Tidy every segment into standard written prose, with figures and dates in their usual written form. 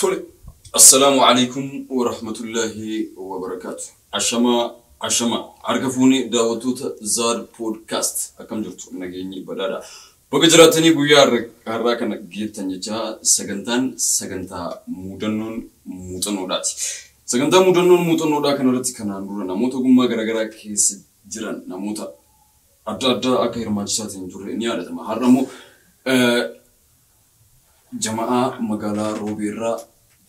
السلام عليكم ورحمة الله وبركاته. عشما عرفوني دعوتوت زار بودكاست أكمل جرت نجيني بدارا بقدراتني بيار هراك نجيت تنجا سجنتا مودنون سجنتا مودنون كنورتي كناندورا نموتو قمّا غرغرا كيس جيران نموتا أدا أكير ماجسات ينجور نيارة ما هرمو جماعة مقالة روبيرا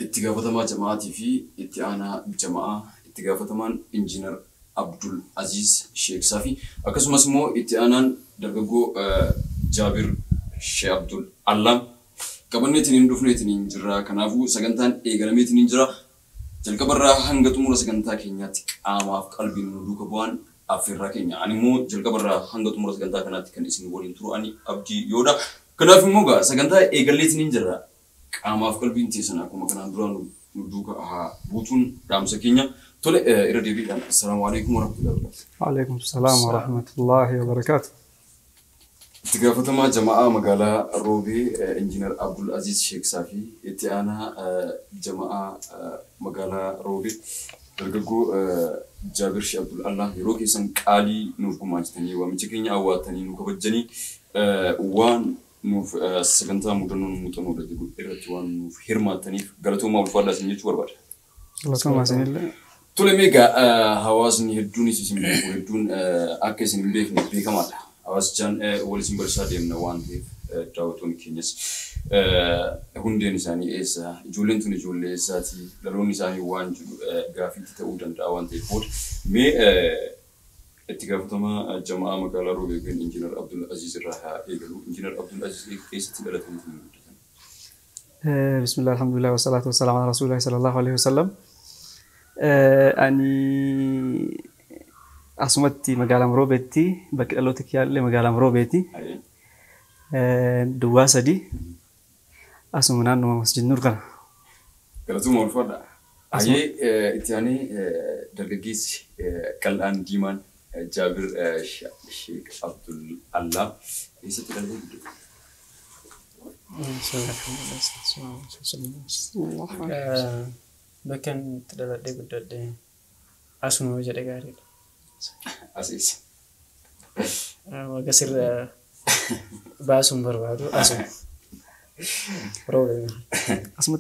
اتقافتما جماعتي في اتعانا جماعة اتقافتمان انجينر عبدل عزيز شيخ صافي اكسما اسمو اتعانا درغو جابر شيخ عبدل علام كبنيتين ندفنيتين انجرا كنافو سغنتان ايغلميتين انجرا جلقبرا هنغتمورا سغنتا كينيات قاما قلبي ندوك بوان افيرا كينيا انيمو جلقبرا هنغتمورا سغنتا كنات كن اسمي ولين ترو اني ابدي يودا كنافو موغا سغنتا ايغليتين انجرا قاما قلبي انتيسنا كما كان دران ندوك بوتون رام سكينيا تولي إردي بيدان السلام عليكم ورحمة الله وبركاته. وعليكم السلام ورحمة الله وبركاته. اتقافتما جماعة مقالة روبي انجينر عبدل عزيز شيخ صافي اتعانا جماعة مقالة روبي درغو جابر شيخ عبدل الله يروكي سن قالي نوفو ماجتني ومجكيني أواتني نوكو بجاني وان نوف سكنتا مدنون متنو دجو إرتوان نوف هرماتني غلطو ما بفرد سنجي وربار غلطو ما سنجي تولي ميغا هوازني هدوني سيسمي هدون أكسني بيك مالا هواز جان ولسن برسادي من وان ديف داوتون كينيس هندي نساني إيسا جولين توني جولي إيساتي لرون نساني وان غافي تتاودن داوان ديف بود مي اتقافتما جماعة مقالة روبي بين انجينر عبدل عزيز الراحة إيقلو انجينر عبدل عزيز إيسا تقالتهم بسم الله الحمد لله والصلاة والسلام على رسول الله صلى الله عليه وسلم أني أسمتي مقالة مروبيتي بكر الله تكيال مقالة مروبيتي دواسة دي أسمنا أنه مسجد نور كنا قالتهم والفرد أيه إتياني درجيس كالان ديمان جابر شيخ عبدل الله إيسا تقالتهم بكن تدلد بدد أسمع وجد غاري أسيس وقصر باسم بربادو أسمع روبي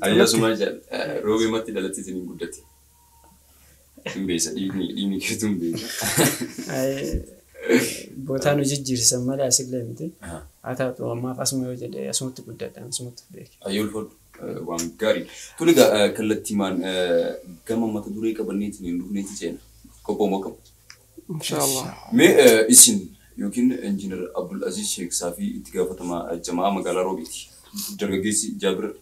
أيها سماجل روبي ما تدلت تنين بدتي إمبيسا إيمي كتوم بيجا بوتانو جيجير سمالي أسيقلي متي أتاتو ما أسمع وجد أسمع تبدد أسمع تبدد أيها الفرد وان غاري تولغا كلتيمان كما ما تدوري كبنيتني ندونيتي جينا كوبو مكم إن شاء الله مي اسم يمكن انجينر عبدل عزيز شيخ صافي اتقافتما جماعة مقالة روبيتي درغيسي جابر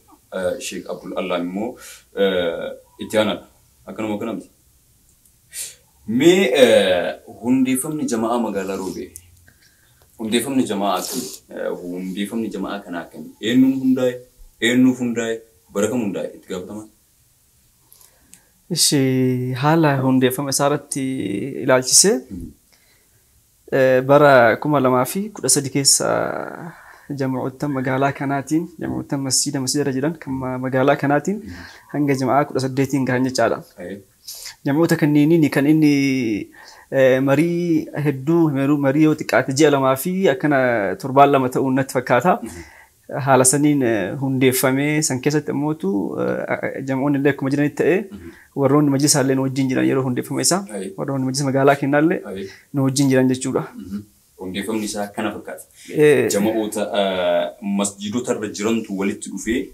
شيخ عبدل الله مو اتيانا أكنو مكنامتي مي هندي فمني جماعة مقالة روبي هندي فمني جماعة كم هندي فمني جماعة كنا كم إنه فنداي بركة منداي اتقافتما إيش حالا هندي فم إسارتي العالجسة برا كم لما في كل صديقيس جمع تم مقالة كناتين جمع تم مسجد رجلا كم مقالة كناتين هنج جماعة كل صديقين كهني جالا جمع تكنيني كان إني مري هدو مري وتكات جالا ما في أكنا تربال لما تقول نتفكاتها حالا سنين هندي فمي سنكسة موتو جمعون اللي كم جراني تأي ورون مجلس هالين وجين جران يرو هندي فمي سا ورون مجلس مقالة كنا اللي نوجين جران جتشورا هندي فمي سا كنا فكات جمعوت مسجدو ترجران توالد تلوفي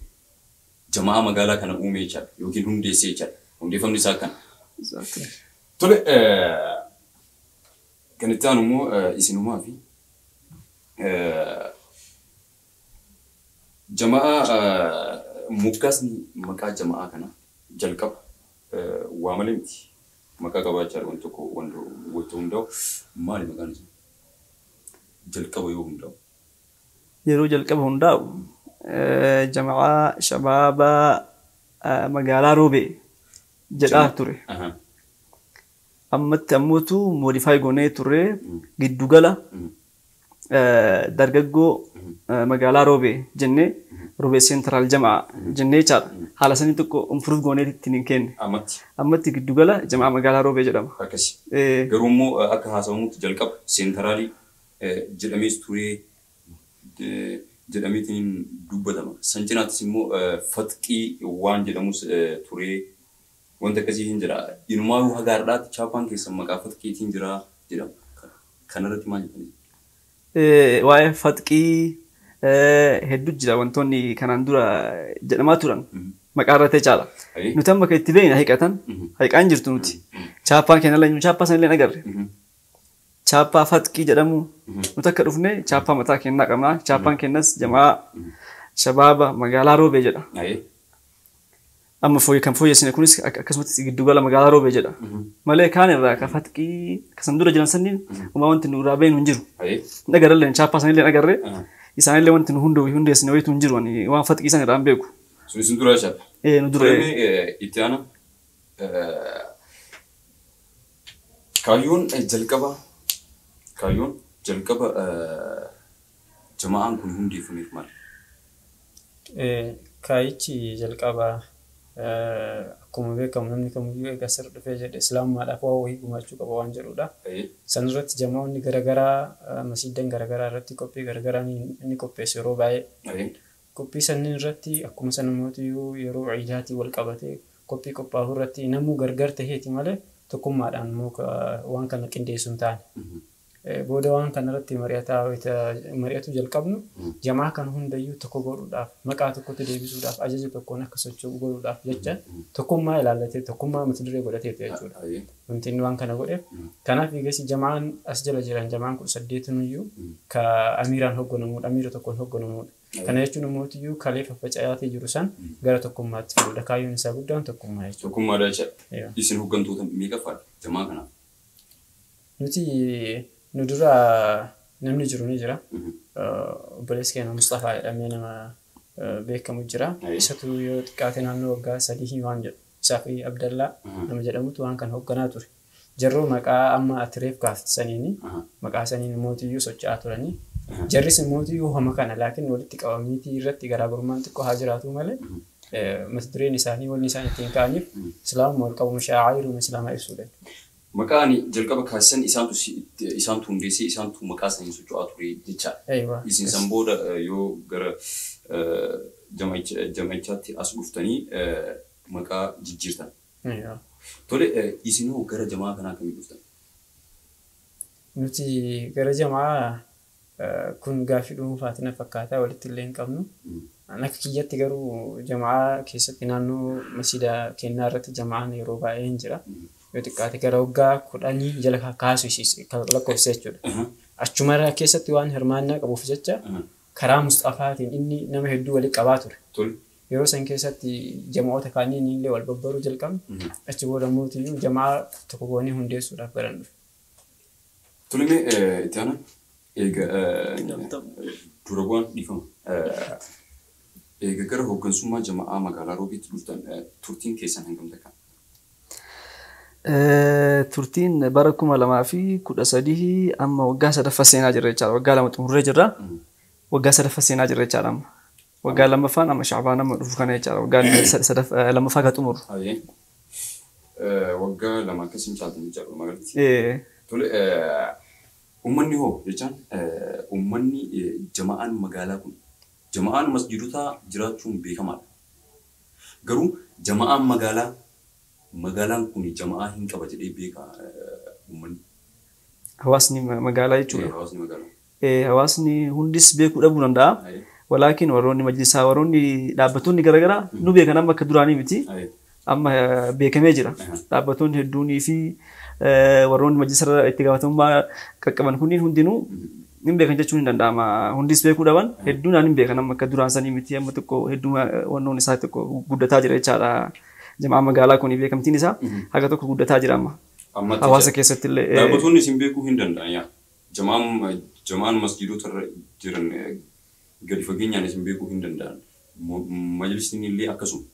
جماعة مقالة كنا أومي چال يمكن هندي سي چال هندي فمي سا كنا تولي كانتانو مو اسنو ما في جماعة مكاسني مكا جماعة كنا جلكب وعملتي مكا كباچار وانتوكو وانتو مالي مكاني جلكب يومدو يرو جلكب هنداو جماعة شباب مقالة روبي جلاه توري أما تموتو موديفاي غوني توري جدو غلا dargaggoo magaalaa Roobee jennee Roobee Seentiraal Jamaa jennee jechaadha. Haala sanii tokko improve goonee ittiin hin kenne. Ammatti giddugala Jamaa magaalaa Roobee jedhama. Akkasi. Garuu immoo akka haasawamutti jalqaba Seentiraalii jedhamees turee jedhameetiin dubbatama. San cinaattis immoo Fatqii waan jedhamus turee wanta akkasii hin jira. Inumaa hagaadhaatti chaappaan keessan maqaa Fatqiitiin jira jedhama. Kanarratti maal jedhani? Waa'ee Fatqii hedduu jira wantoonni kanaan dura jedhamaa turan maqaa irratti caala. Nuti amma kan itti beekna hiiqatan hiiqaan jirtu nuti. Chaappaan keenya illee chaappaa sana illee agarre. Chaappaa Fatqii jedhamu nuti akka dhufne chaappaa mataa keenyaa qabna. Chaappaan keenyas Jamaa Shabaaba magaalaa Roobee jedha. Amma kan fooyyessine kunis akkasumatti giddugala magaalaa Roobee jedha. Malee kaan irraa ka Fatqii kasan dura jiran sanniin uumaa wanti nu irraa beeknu hin jiru. Nagarallee chaappaa sana illee agarre. Isaanillee wanti nu hundeessine wayitu hin jiru waan Fatqii sana irraa hin beeku. Sun dura jechaa. Nu dura. Itti aana kaayyoon jalqaba Jamaa'aan kun hundeeffameef maal? Kaayichi jalqaba akkuma beekamu namni kamiyyuu egaa sirra dhufee jedhe islaamummaadhaaf waa wayii gumaachuu qaba waan jedhudha. San irratti Jamaa'onni garaagaraa masiidan garaagaraa irratti qophii garaagaraa ni qopheessu yeroo baay'ee. Qophii sanniin irratti akkuma sanamootiyyuu yeroo ciidaatii wal qabatee qophii qophaa'u irratti namuu gargar taheeti malee tokkummaadhaan immoo waan kana qindeessu hin taane. Booda waan kana irratti mari'atu jalqabnu Jamaa kan hundayyuu tokko godhuudhaaf maqaa tokkotti deebisuudhaaf ajaja tokkoon akka socho'u godhuudhaaf jecha tokkummaa ilaallatee tokkummaa mata duree godhateetu jechuudha. Wanti inni waan kana godheef kanaaf eegas Jamaan as jala jiran Jamaan 18 ka amiiraan hogganamudha amiira tokkoon hogganamudha. Kana jechuun immoo kalee faffaca'aatee jiru san gara tokkummaatti fiduudha. Kaayyoon isaa guddaan tokkummaa jechuudha. Tokkummaadha jechuudha. Isin hoggantoota meeqa fa'a Jamaa kanaaf? Nuti nu dura namni jiru ni jira. Obboleessi keenya Mustafaa jedhamee nama beekamu jira. Isatu yoo xiqqaate naannoo waggaa 3 waan jedhu. Isaa fi Abdallaa nama jedhamutu waan kana hogganaa ture. Jarroo maqaa amma atireef kaafte saniini maqaa saniin mootiyyuu socho'aa turanii. Jarris mootiyyuu homa kana laakiin walitti qabamiitii irratti garaagarummaan xiqqoo haa jiraatu malee mata dureen isaanii wanni isaan ittiin ka'aniif islaamuma wal qabu shaa'iruun islaamaa ibsuudha. Maqaan jalqaba kaasisan isaantu hundeessee isaantu maqaa isaanii socho'aa ture jechaadha. Isin san booda yoo gara jama'ichaatti as dhuftanii maqaa jijjiirtan. Tole isinoo gara Jamaa kanaa kamii dhuftan? Nuti gara Jamaa kun gaaffii dhuunfaatiin fakkaataa walitti illee hin qabnu. Akka kiyyatti garuu Jamaa keessatti naannoo masiida kennaa irratti Jamaan yeroo baay'ee hin jira. Yoo xiqqaate gara waggaa 10 jala kaasu lakkoofsa jechuudha. Achuma keessatti waan hirmaannaa qabuuf jecha karaa Mustafaatiin inni nama hedduu walitti qabaa ture. Yeroo san keessatti Jamaa'ota kaaniin illee wal babbaruu jalqabne achi booda mootiyyuu Jamaa tokko goonee hundeessuudhaaf garan dhufe. Tulimee itti aanaa dura bu'aan dhiifama. Eega gara hoggansummaa Jamaa magaalaa Roobeetti dhuftan turtiin keessan hangam takka? Turtiin bara 2013 amma waggaa 3 seenaa jirra jechaadha. Waggaa 2 xumurree jirra. Waggaa 3 seenaa jirra jechaadha amma. Waggaa lammaffaan amma Shaabaan amma dhufu kana jechaadha. Waggaa 2 gaa xumuru. Waggaa 2 akkasiin caaltan jechaadha magaalatti. Tole ummanni hoo jechaan ummanni Jamaa'aan magaalaa kun Jamaa'aan masjidota jiraachuun beekamaadha. Garuu Jamaa'aan magaalaan kun Jamaa hin qaba jedhee beeka ummanni. Hawaasni magaalaa jechuudha. Hawaasni magaalaa. Hawaasni hundis beekuu dhabuu danda'a. Walaakin warroonni majlisaa warroonni dhaabbattoonni garaagaraa nu beekan amma akka duraanii miti. Amma beekamee jira. Dhaabbattoonni hedduunii fi warroonni majlisarra itti gaafatamummaa qaqqaban kunniin hundinuu hin beekan jechuun hin danda'ama. Hundis beekuu dhaban hedduun hin beekan amma akka duraan sanii miti. Amma tokko hedduu wannoon isaa tokko guddataa jira jechaadha. Jamaa magaalaa kun beekamtiin isaa haga tokko guddataa jira amma. Hawaasa keessatti illee. Dhaabbattoonni isin beekuu hin danda'an yaa. Jamaan masjidota irra jiran gadi fageenyaan isin beekuu hin danda'an. Majlisni illee akkasuma.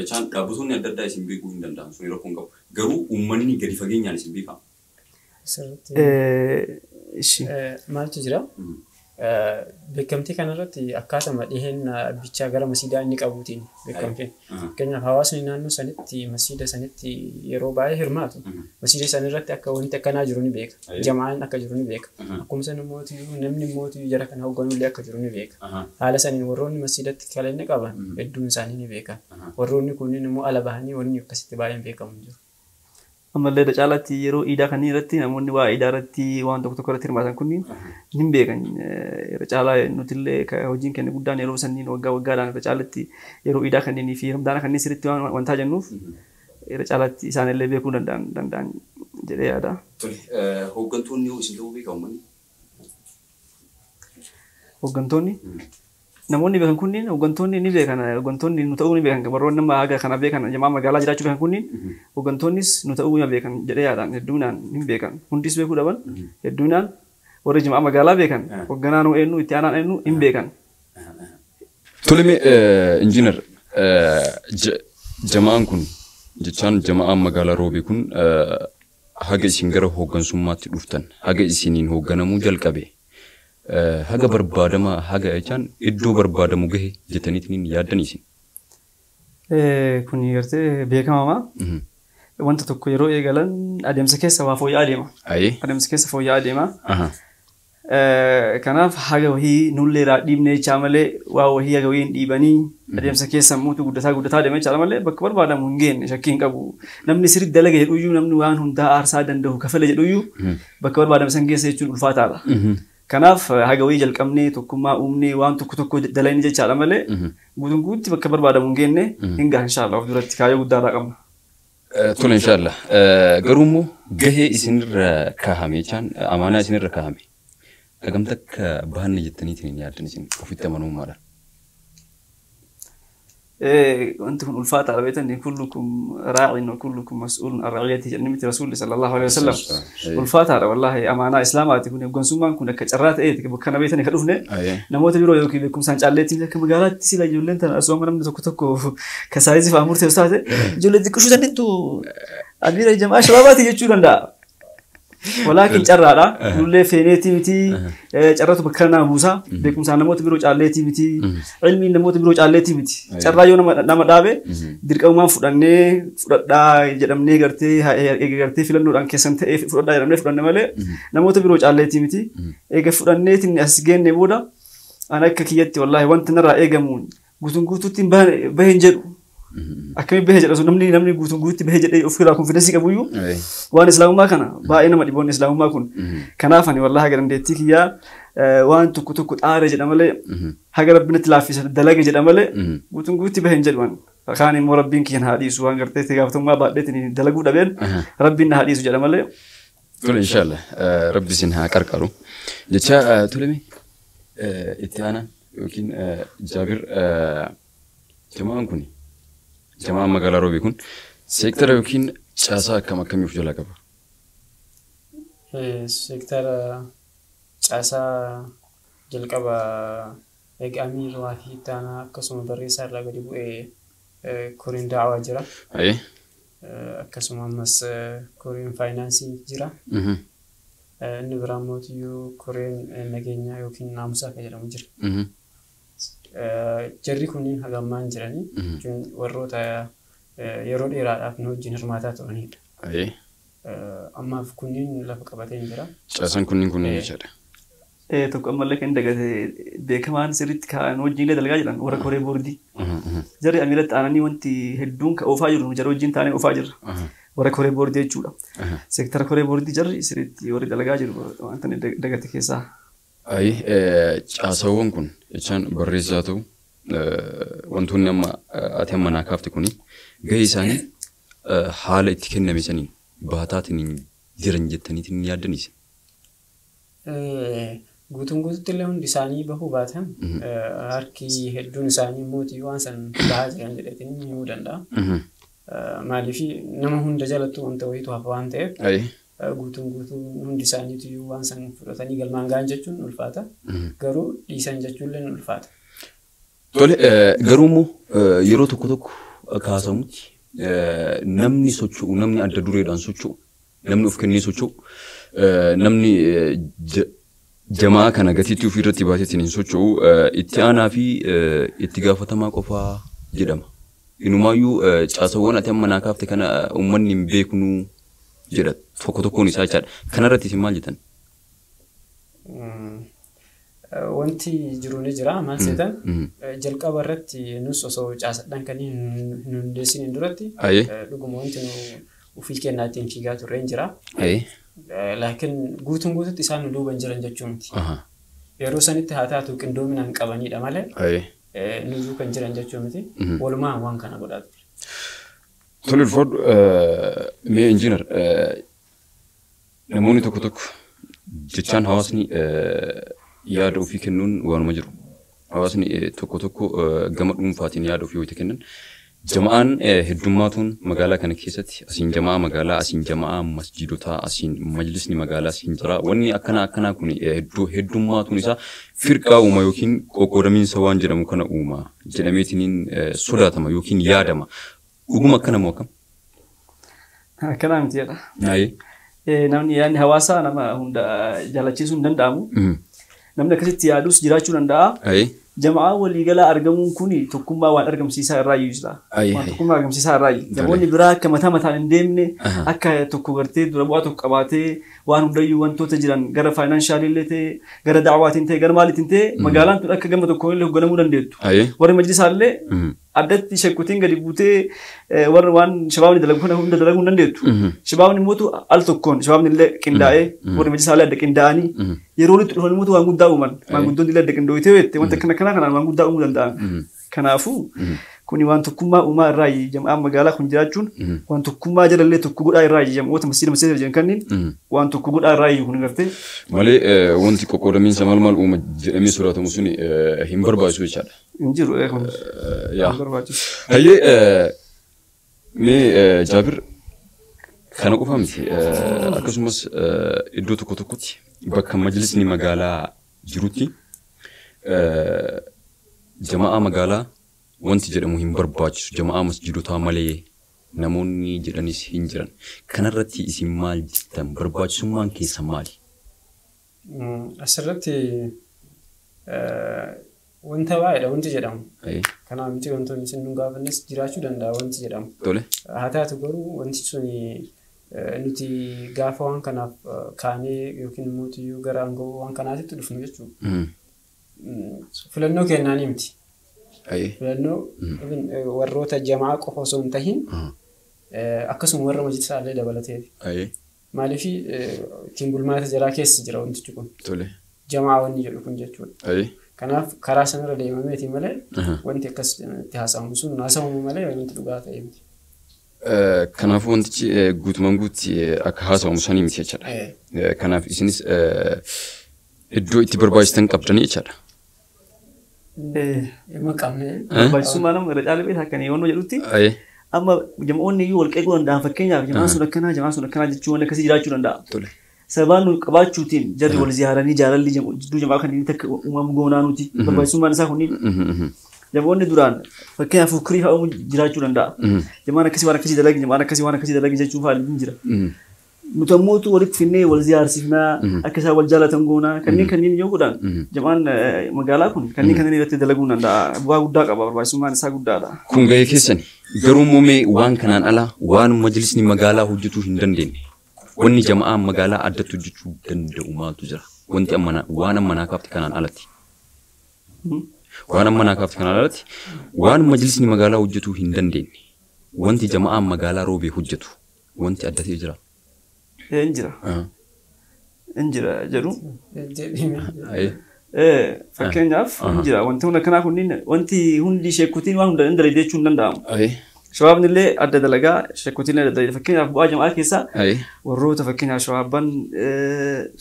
Isaan dhaabbattoonni adda addaa isin beekuu hin danda'an sun rakkoon qabu. Garuu uummanni gadi fageenyaan isin beekama. Maaltu jira? beekamtii kanarratti akkaatuma dhiheenya bichaa gara masiidaa inni qabuutiin beekamtiin. Fakkeenyaaf hawaasni naannoo sanitti masiida sanitti yeroo baay'ee hirmaatu. Masiida sanirratti akka wanti akkanaa jiru ni beeka. Jamaan akka jiru ni beeka. Akkuma san namni mootii jara kana hoogganullee akka jiru ni beeka. Haala saniin warroonni masiidatti kaleenya qaban hedduun isaanii ni beekan. Warroonni kunniin immoo ala bahanii wanni akkasitti baay'een beekamu jiru. Ammallee dacaalatti yeroo iidaa kanneen irratti namoonni waa iidaa irratti waan tokko irratti hirmaatan kunniin ni beekan. Yeroo caalaa nutillee hojiin keenya guddaan yeroo sanniin waggaadhaan irra caalatti yeroo iidaa kanneenii fi ramadaana kanneen sirriitti wantaa jennuuf yeroo caalatti isaanillee beekuu danda'an jedhee yaada. Hooggantoonni yoo isin ta'uu beekamu. Hooggantoonni namoonni beekan kunniin hooggantoonni ni beekan. Hooggantoonni nu ta'uu ni beekan. Warroonni nama haga kana beekan jamaa magaalaa jiraachuu beekan kunniin hooggantoonnis nu ta'uu ni beekan jedhee yaadaan hedduunaan ni beekan. Hundis beekuu dhaban hedduunaan warri jamaa magaalaa beekan hoogganaan eenyu itti aanaan eenyu ni beekan. Toleme injiinar jamaan kun jechaan jamaan magaalaa Roobii kun haga isin gara hooggansummaatti dhuftan haga isiniin hoogganamuu jalqabe. Haga barbaadama haga jechaan iddoo barbaadamu gahe jettaniitiin yaaddaniisin. Kun gartee beekamamaa wanta tokko yeroo eegalan adeemsa keessa waa fooyya'aa deema. Adeemsa keessa fooyya'aa deema. Kanaaf haga wahii nullee dhiibnee jechaa malee waa wahii haga wahii dhiibanii adeemsa keessa muutu guddataa deema jechaa malee bakka barbaadamu hin geenne shakkiin qabu. Namni sirriitti dalaga jedhuyyuu namni waan hundaa aarsaa danda'u kafale jedhuyyuu bakka barbaadamu san keessa jechuun ulfaataadha. Kanaaf haga wayii jalqabnee tokkummaa uumnee waan tokko dalayni jechaadha malee guutuun guutti bakka barbaadamu hin geenne hin gahan inshallah of duratti kaayyoo guddaadhaa qabna. Tole inshallah. Garuu immoo gahee isinirra kaahame jechaan amaanaa isinirra kaahame. Hagamta akka bahanne jettaniitiin yaaddan isin ofitti amanamummaadha. Wanti kun ulfaataadha beektan kullukum raa'in wa kullukum mas'uulun an ra'iyatihi jedhamti rasuulli sallallahu alaihi wasallam. Ulfaataadha wallahi amaanaa islaamaati kun eegumsummaan kun akka carraa ta'eeti bakka na beektan ka dhufne namoota biroo yookiin beekumsaan caalleetti akka magaalaatti sila ijoolleen tana asuma namni tokko ka saayizii fa'aa murteessu taate ijoollee xiqqishuu sanitu amiira jamaa shababaati jechuu danda'a. ولكن جرّادا نقول فينيتي متي جرّات بكرنا موسى بكم سان نموت بيروج عليتي متي علمي نموت بيروج عليتي متي جرّا يوم نام دابه ديرك أمام فلانة فلان جرّم نيجرتي هاي فلان نور أنك سنت فلان جرّم فلان ماله نموت بيروج عليتي متي إيجا فلان تين أسجن نبودا أنا ككيتي والله وانت نرى إيجا مون قطن تين بهنجر أكمل بهجر أصلا نمني قوتون قوتي بهجر أي أفكار أكون في نفسي كبويو وأنا إسلام ما كان باينا ما ديبون إسلام ما كون كنافني والله هاجر نديتك يا وأن تكو آرج الأمل هاجر ربنا تلافي الدلاجة الأمل قوتون قوتي بهجر وان فخاني مربين كين هاديس وان قرتي تجاوبتم ما بعدتني دلقوا دبين ربنا هاديس جل أمل تقول إن شاء الله ربي سنها كركرو جتشا تقولي إتيانا يمكن جابر جماعة كوني جماعة مقالة روبي كون سيكتر يمكن جاسا كم يفجل لك سيكتر جاسا جلقبا إج أمير وافي تانا كسم بريسار لقدي بو كورين دعوة جرا أي كسم مس كورين فاينانسي جرا نبراموت يو كورين نجينا يمكن ناموسا كجرا مجرا جرّي كونين هجمان جراني جون وروتا يرود إيراد أفنو جنر ماتات ونيد. أيه. أما في كونين لا فكبتين جرا. أصلاً كونين يشرب. تقول مالك عندك بكمان سريت كان وجيني دلقا جلان ورا كوري بوردي. جرّي أميرت أناني وانتي هدون كأوفاجر وجرّو جين تاني أوفاجر. ورا كوري بوردي جولا. سكتر كوري بوردي جرّي سريت يوري دلقا جل وانتني دقت كيسا. أي جاسوون كون يجان بريزاتو وانتوني أما أتهم مناكاف تكوني جايساني حالة تكنّا ميساني بهاتاتني جرنجتني تني يادنيس. قوتون تلهم لساني بهو باتهم هاركي هدون لساني موتي وانسان بعض يعني لتني يودندا مالي في نمهون دجالتو أنت ويتو هفوان تيب. أي. guutuun hundi isaaniitu waan san fudhatanii galmaan ga'an jechuun ulfaata. Garuu dhiisan jechuullee ulfaata. Tole garuu immoo yeroo tokko kaasamutti namni socho'u namni adda dureedhaan socho'u namni of kennee socho'u namni jamaa kana gatiitti ofii irratti baaseetiin hin socho'u itti aanaa fi itti gaafatamaa qofaa jedhama. Inumaayyuu caasawwan ati amma naa kaafte kana uummanni hin beeknu jedha tokko tokkoon isaa jechaadha. Kanarratti isin maal jettan? Wanti jiru ni jira maal seetan jalqaba irratti nus osoo caasadhaan kan hin hundeessin duratti dhuguma wanti nu ofii kennaatiin fiigaa turre hin jira. Laakiin guutuun guututti isaan nu duuban jiran jechuun miti. Yeroo sanitti haa taatu qindoominaan qabanidha malee nu kan jiran jechuun miti. Walumaa waan kana godhaa ture. Tole ulfaadhu mee injiinar namoonni tokko tokko jechaan hawaasni yaada ofii kennuun waanuma jiru. Hawaasni tokko tokko gama dhuunfaatiin yaada ofii wayita kennan. Jama'aan heddummaatuun magaalaa kana keessatti asiin jamaa magaalaa, asiin jamaa masjiidotaa, asiin majlisni magaalaa asiin jira. Wanni akkanaa kun heddummaatuun isaa firqaa uuma yookiin qoqqoodamiinsa waan jedhamu kana uuma jedhameetiin sodaatama yookiin yaadama. Dhuguma akkana moo akkam? Akkanaa miti jedha. Namni yaadni hawaasaa nama hunda jaalachiisuu hin danda'amu. Namni akkasitti yaadus jiraachuu danda'a. Jamaa waliigalaa argamuun kun tokkummaa waan argamsiisaa irraa iyyuudha. Waan tokkummaa argamsiisaa irraa iyyuu. Namoonni biraa akka mataan hin deemne akka tokko gartee dura bu'aa tokko qabaatee waan hundayyuu wantoota jiran gara faayinaanshaaliillee ta'e gara daawwaatiin ta'e gara maaliitiin ta'e magaalaan tun akka gama tokko illee hoogganamuu dandeettu. Warri majlisaallee addatti shakkutiin gadi buutee warri waan shabaabni dalagu kana hunda dalaguu hin dandeettu. Shabaabni immoo al tokkoon shabaabni illee qindaa'ee warri majlisaallee adda qindaa'anii yeroo walitti dhufan immoo waan guddaa uuman maanguddoon illee adda qindooyitee weette wanta kanaan waan guddaa uumuu danda'an. Kanaafuu kuni waan tokkummaa uumaa irraa jamaan magaalaa kun jiraachuun waan tokkummaa jalallee tokko godhaa irraa jamoota masjiida jiran kanniin waan tokko godhaa irraa kun gartee. Malee wanti qoqqoodamiinsa maal uuma jedhamee sodaatamu sun hin barbaachisu jechaadha. Hin jiru. Hayyee mee Jaabir kana qofa miti akkasumas iddoo tokko tokkotti bakka majlisni magaalaa jirutti jamaa magaalaa wanti jedhamu hin barbaachisu jamaa masjiidotaa malee namoonni jedhanis hin jiran. Kanarratti isin maal jettan? Barbaachisummaan keessa maali? Asirratti wanta baay'eedha wanti jedhamu. Kanaaf miti wantoonni isin nu gaafannes jiraachuu danda'a wanti jedhamu. Haa taatu garuu wanti sun nuti gaafa waan kanaaf kaanee yookiin immoo gara aangoo waan kanaatitti dhufnu jechuudha. Filannoo kennaanii miti. Filannoo warroota jamaa qofa osoo hin tahin akkasuma warra majlisaallee dabalateeti. Maaliif ittiin bulmaata jaraa keessa jira wantichi kun. Jamaa wanni jedhu kun jechuudha. Kanaaf karaa sanarra deemameeti malee wanti akkas itti haasawamu sun haasawamu malee wanti dhugaa ta'e miti. Kanaafuu wantichi guutumaan guutti akka haasawamu sanii miti jechaadha. Kanaaf isinis iddoo itti barbaachistan qabdanii jechaadha. Barbaachisummaa nama irra caalu beektaa akkanii yoonnoo jedhutti amma jamoonni iyyuu walqeequu danda'an fakkeenyaaf jamaan sun akkanaa jechuun waan akkasii jiraachuu danda'a. Sababaan nu qabaachuutiin jarri wal ziyaaranii jaalalli jidduu jamaa kan inni takka uumamu goonaa nuti barbaachisummaan isaa kunniin jamoonni duraan fakkeenyaaf fukrii fa'aa jiraachuu danda'a. Jamaan akkasii waan akkasii dalagi jamaan akkasii waan akkasii dalagi jechuun fa'aa hin jira. Nuti ammoo walitti finnee wal ziyaarsifnaa akka isaan wal jaalatan goonaa kanneen yoo godhan jamaan magaalaa kun kanneen irratti dalaguu danda'a. Bu'aa guddaa qaba barbaachisummaan isaa guddaadha. Kun gahee keessani garuu muumee waan kanaan ala waan majlisni magaalaa hojjetuu hin dandeenye. Wanni jamaa magaalaa addatti hojjechuu danda'u maaltu jira? Wanti waan ammanaa kaafte kanaan alatti. Waan ammanaa kaafte kanaan alatti waan majlisni magaalaa hojjetuu hin dandeenye. Wanti jamaa magaalaa roobee hojjetu wanti addatee jira. Injira jedhu. Fakkeenyaaf injira wanti hunda kanaa kunniin wanti hundi sheekutiin waan hunda dalagee jechuun hin danda'amu. Shabaabni illee adda dalagaa sheekutiin adda dalagaa fakkeenyaaf bu'aa jamaa keessaa warroota fakkeenyaaf shabaaban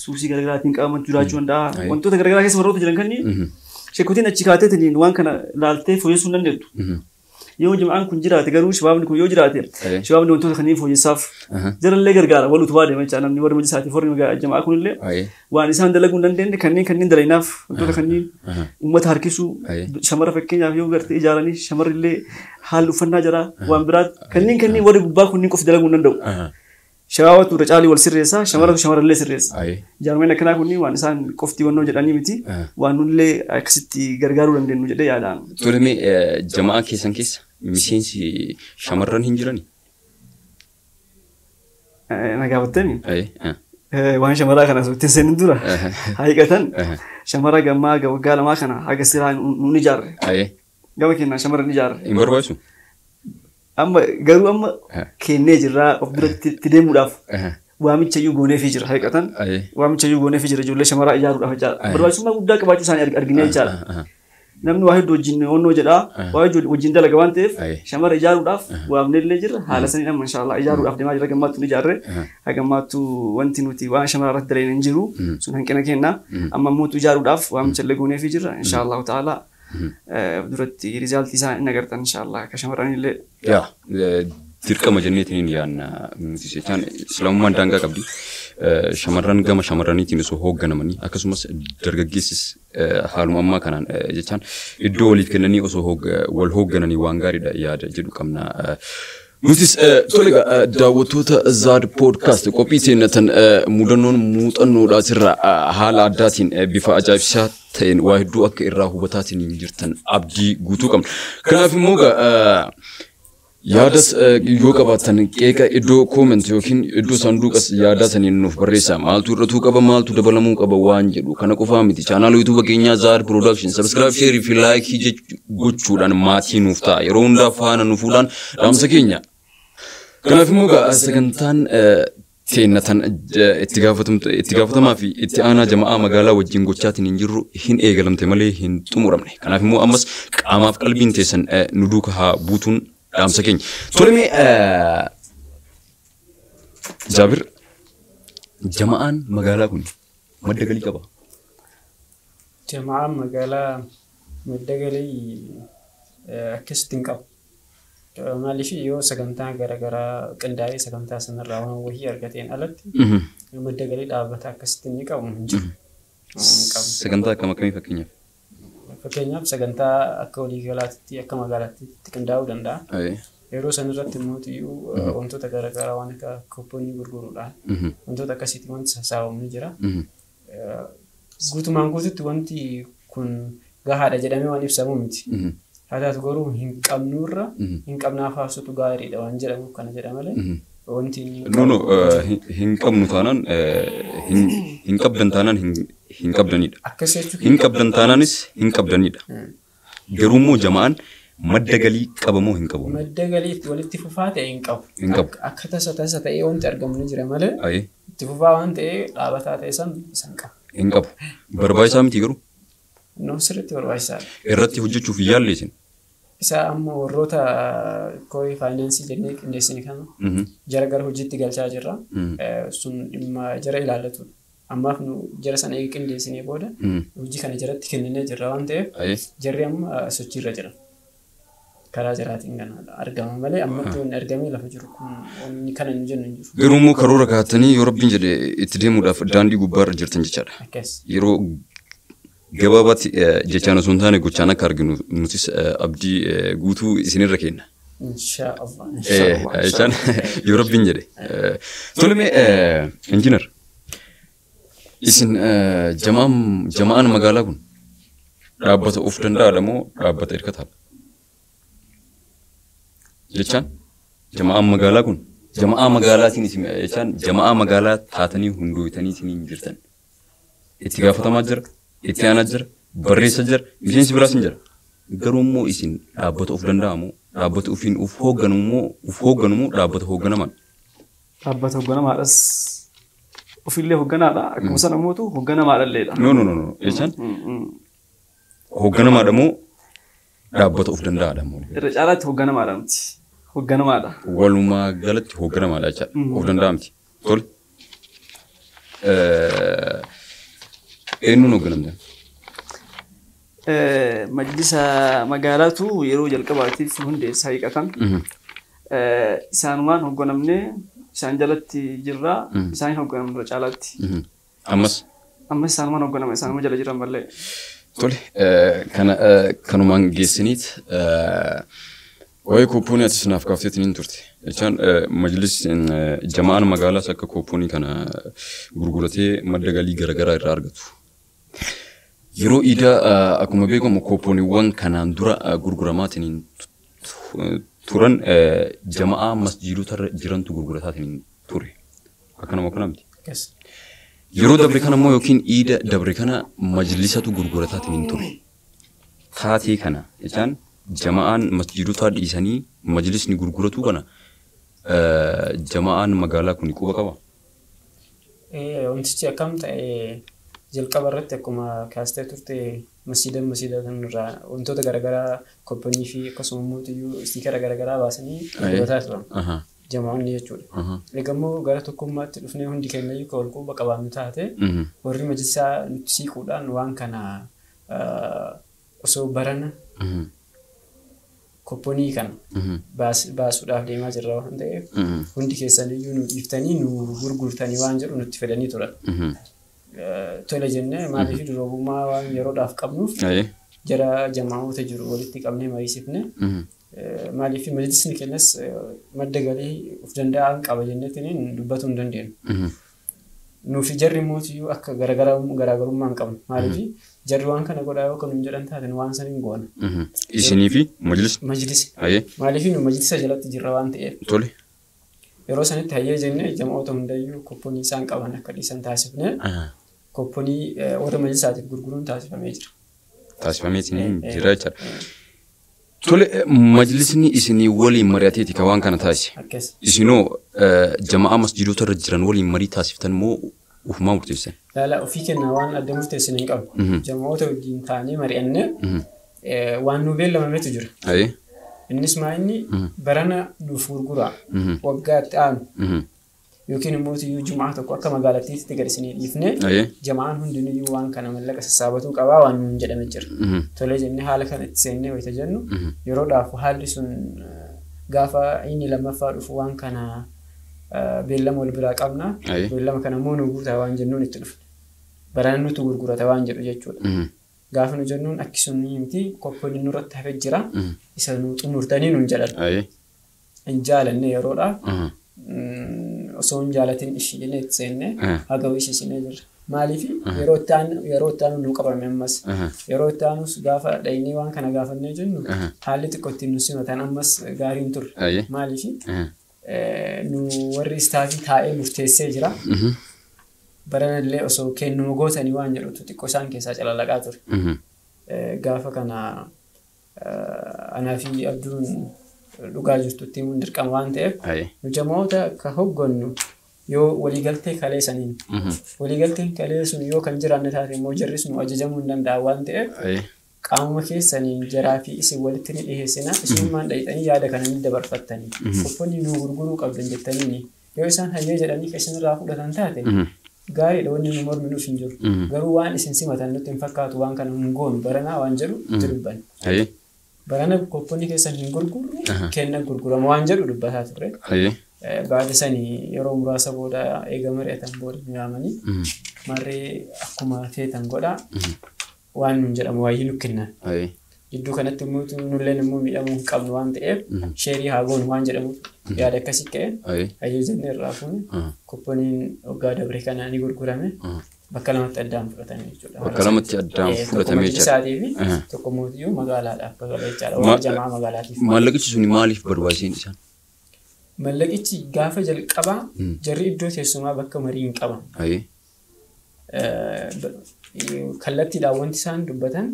suusii garaagaraatiin qabaman jiraachuu danda'a. Wantoota garaagaraa keessa warroota jiran kanneen sheekutiin achi kaateetiin waan kana laaltee fooyyessuu hin dandeettu. Yoo jamaan kun jiraate garuu shabaabni kun yoo jiraate shabaabni wantoota kanneen fooyyessaaf jarallee gargaara wal utubaa deema jecha namni warra majlisaatiif warri jamaa kunillee waan isaan dalaguu hin dandeenye kanneen dalaginaaf wantoota kanneen uummata harkisuu shamara fakkeenyaaf yoo gartee ijaaranii shamarrillee haalli uffannaa jira waan biraat kanneen warri gubbaa kunniin qofa dalaguu hin danda'u. شباب ورجالي والسريسا شمرة اللي سريس أي جارمين كنا كوني وانسان قفتي ونو جداني متي وانو اللي أكستي غرغارو لندن نجدي يادان تولمي جماعة كيسان كيس مسينسي شمران هنجراني أنا قابلتني أي وان شمرة كنا سوتين سنين دورا حقيقة شمرة جماعة قال ما كنا حاجة سيرا نجار أي قام كنا شمرة نجار إمبر بايسو أما قالوا أما كنا جرا قبل تدين مداف وامي تجيو غوني فيجر حقيقة وامي تجيو غوني فيجر جل شمرة إيجار ولا فيجر برواش ما ودا كباجي ساني أرجعني إيجار نمن واحد وجين ونو جدا واحد وجين ده لقوان تيف شمرة إيجار ولا وامن اللي جرا حالا سنين ما شاء الله إيجار ولا دماغ جرا كمات نجار كمات وانتي نوتي وان شمرة رد درين نجرو سنهن كنا أما موت إيجار ولا وامي تجلي غوني فيجر إن شاء الله تعالى بدرت ريزالتي سان نقدر إن شاء الله كشمراني اللي يا تلك مجنيتين يانا مسيسان سلام من دانغا قبدي شمران قام شمراني تنسو هوج جنمني أكسمس درجيسس حالم أما كان جتان الدول كنني أسو هوج والهوج جنني وانغاري دا ياد جدو كمنا نوتيس تولغا داوتوتا زاد بودكاست كوبيتين نتن مودنون موتنو داترا حالا داتين بفا أجابشات تين واحدو أك إراه بتاتين ينجرتن أبدي غوتو كم كنافي موغا يادس يوكا باتن كيكا إدو كومنت يوكين إدو صندوق يادس نينوف بريسا مالتو رتو كبا مالتو دبلمو كبا وانجلو كنكو فاميتي channel يوتيوب كينيا زار برودكشن سبسكرايب شير في لايك هيجي غوتشودان ماتي نوفتا يروندا فانا نوفولان رامسا كينيا كنافي موغا سكنتان تينتان اتقافتما في اتعانا جماعة مقالا وجين قوشاتين انجرو هين ايقلم تمالي هين تمرمني كنافي مو أمس قاماف قلبين تيسن ندوكها بوتون رامسا كينيا تولمي جابر جماعان مقالا كوني مدقالي كبا جماعة مقالا مدقالي أكستين كب مالي في يو سكنتان غرغرا قنداي سكنتان سنرا وهي ارغتين الت مدغلي دابتا كستني كاو منج سكنتا كما كمي فكينيا سكنتا اكولي غلاتي كما غلاتي تكنداو دندا اي يرو سنرت موتيو وانتو تغرغرا وانكا كوبوني غرغرودا وانتو تكاسيتي وانت ساو منجرا غوتو مانغوتو وانتي كون غادا جدامي واني سامومتي هذا تقولوا هنكم نورا هنكم نافاسو تغاري ده وانجرا كنا جرا ماله وانتي نو هنكم نتانان هنكم بنتانان هنكم دنيد هنكم بنتانانس هنكم دنيد جرومو جماعن مدغلي قبمو هنكبو مدغلي ولتي ففات هنكب اكتا ستا اي وانت ارغم نجرا ماله اي تففا وانت قابتا تيسن سنكا هنكب برباي سامي تيغرو نو سرت بربايسا irratti hojjechuuf yaalleesin isa amma warroota koi finance jennee qindeessine kana jara gara hojiitti galchaa jirra sun dhimma jara ilaalatu ammaaf nu jara sana qindeessine booda hojii kana jaratti kennine jirra waan ta'eef jarri amma sochiirra jira karaa jaraatiin kana argama malee ammatti wanni argamee lafa jiru kun wanni kana nu jennu hin jiru garuu karoora kaatanii yoo rabbiin jedhe itti deemuudhaaf daandii gubbaarra jirtan jechaadha yeroo gabaabatti jechaana sun taane gochaan akka arginu nutis abdii guutuu isinirra kenna. Inshaallah. Jechaan yoo rabbiin jedhe. Tolme injiinar isin jama'aan magaalaa kun dhaabbata of danda'aadha moo dhaabbata hirkataadha? Jechaan jama'aan magaalaa kun jama'aa magaalaatiin isin jechaan jama'aa magaalaa taatanii hundooytanii isiniin jirtan. Itti gaafatamaa jira. Itti aanaa jira, barreessa jira, miseensi biraas hin jira. Garuu immoo isin dhaabbata of danda'amu, dhaabbata ofiin of hoogganu immoo dhaabbata hoogganamaadha. Dhaabbata hoogganamaadhas ofillee hoogganaadha. Akkuma sana mootu hoogganamaadhalleedha. No. Jechaan hoogganamaadha moo dhaabbata of danda'aadha moo? Irra caalaatti hoogganamaadha miti. Hoogganamaadha. Walumaa galatti hoogganamaadha jechaadha. Of danda'a miti. Tole. Eenyuun hoogganamte? Majlisa magaalaatu yeroo jalqabaatiif hundeessa haqiqatan. Isaanumaan hoogganamne isaan jalatti jirra isaan hoogganamne caalaatti. Ammas isaanumaan hoogganama isaanuma jala jiran malee. Tole kanumaan geessiniit waa'ee kuuppoonii ati sinaaf kaafteetiin hin turte Jechaan majlis jamaan magaalaas akka kooppoonii kana gurguratee madda galii garaagaraa irraa argatu. Yeroo iidaa akkuma beekamu kooppooniiwwan kanaan dura gurguramaatiin turan jamaa masjiidota jirantu gurgurataatiin ture. Akkanuma akkanamti. Yeroo dabre kana immoo yookiin iida dabre kana majlisatu gurgurataatiin ture. Taatee kana jechaan jamaan masjiidota dhiisanii majlisni gurguratu kana jamaan magaalaa kun quba qaba. Wantichi akkam ta'e jalqaba irratti akkuma kaastee turte masjiida kanarraa wantoota garaagaraa kooppoonii fi akkasuma mootiyyuu istiikara garaagaraa baasanii gurgurataa turan. Jamaa'onni jechuudha. Egaa immoo gara tokkummaatti dhufnee hundi keenya iyyuu wal quba qabaannu taate warri majlisaa nuti siiquudhaan waan kana osoo barana kooppoonii kana baasuudhaaf deemaa jirra waan ta'eef hundi keessaniyyuu nu dhiiftanii nu gurgurtanii waan jedhu nutti fedhanii turan. Tole jennee maaliif duroomummaa waan yeroodhaaf qabnuuf jara jamaa'ota jiru walitti qabnee mariisifne maaliif majlisni keenyas madda galii of danda'an qaba jenneetiin dubbatuu hin dandeenyu. Nuufi jarri mootiyyuu akka garaagarummaa hin qabnu. Maaliif jarri waan kana godhaa yoo kan hin jedhan taateen waan san hin goona. Isinii fi majlis? Majlisi. Maaliif nu majlisa jalatti jirra waan ta'eef. Tole. Yeroo sanitti hayyee jennee jamaa'ota hundayyuu kooppoonii isaan qaban akka dhiisan taasifne kooppoonii warra majlisaatiif gurguruun taasifamee jira. Taasifameetiin jira jechaadha. Tole majlisni isinii waliin mari'ateeti ka waan kana taasise. Isinoo jamaa masjiidota irra jiran waliin marii taasiftan moo ufumaa murteessan? Laala ofii kennaa waan adda murteessan hin qabu. Jamaa'ota wajjin taanee mari'annee waan nu beellamametu jira. Innis maa'inni barana nuuf gurguraa waggaatti aanu yookiin immoo jumaa tokko akka magaalattiitti gadhiisanii dhiifne jamaan hundinuyyuu waan kana mallaqa sassaabatuu qabaa waan nuun jedhame jira. Tolee jennee haala kana itti seennee wayita jennu yeroodhaaf haalli sun gaafa inni lammaffaa dhufu waan kana beellama wal biraa qabna. Beellama kana immoo nu guutaa waan jennuun itti dhufu. Barana nutu gurgurata waan jedhu jechuudha. Gaafa nu jennuun akkasumni miti kooppooniin nurratti hafee jira. Isa nu xumurtanii nuun jedhan. Hin jaalanne yeroodhaaf osoo hin jaalatin ishii jennee itti seennee haga wishisinee jirra. Maaliif yeroo itti aanu nu qabame ammas yeroo itti aanus gaafa dhaynee waan kana gaafannee jennu haalli xiqqoo ittiin nu simatan ammas gaarii hin turre. Maaliif nu warri istaafii taa'ee murteessee jira. Baranallee osoo kennuma gootanii waan jedhutu xiqqoo isaan keessaa calalaqaa ture. Gaafa kana anaa fi Abduun dhugaa jirtutti himuun dirqama waan ta'eef nu jamaa'ota ka hoggannu yoo waliigaltee kalee saniin waliigalteen kalee sun yoo kan jiraanne taate immoo jarri sun ajajamuu hin danda'a waan ta'eef qaamuma keessaniin jaraa fi isin walitti ni dhiheessina isinummaan dhayxanii yaada kana ni dabarfattanii kooppoonii nu gurguruu qabdan jettanii yoo isaan hayyee jedhanii ka isinirraa fudhatan taate gaariidha wanni nu mormi nuuf hin jiru garuu waan isin simatan nutti hin fakkaatu waan kana hin goonu baranaa waan jedhu itti dubbanne. Barana kooppoonii keessan hin gurguru kenna gurgurama waan jedhu dubbataa turre. Baada sanii yeroo muraasa booda eega mari'atan booda nu yaamanii marree akkuma feetan godhaa waan nun jedhamu waayee nu kennan. Jidduu kanatti immoo nulleen immoo miidhamuu hin qabnu waan ta'eef sheerii haa goonu waan jedhamu yaada akkasii ka'e hayyee jennee irraa fuune kooppooniin waggaa dabre kanaa ni gurgurame. Bakka lamatti addaan fudhatame jechuudha. Bakka lamatti addaan fudhatame jechuudha. Tokko majlisaatii fi tokko mootiyyuu magaalaadhaaf galee jechaadha. Waan jamaa magaalaatiif. Maallaqichi suni maaliif barbaachisen isaan? Maallaqichi gaafa jalqabaa jarri iddoo teessumaa bakka marii hin qaban. Kallattiidhaan wanti isaan dubbatan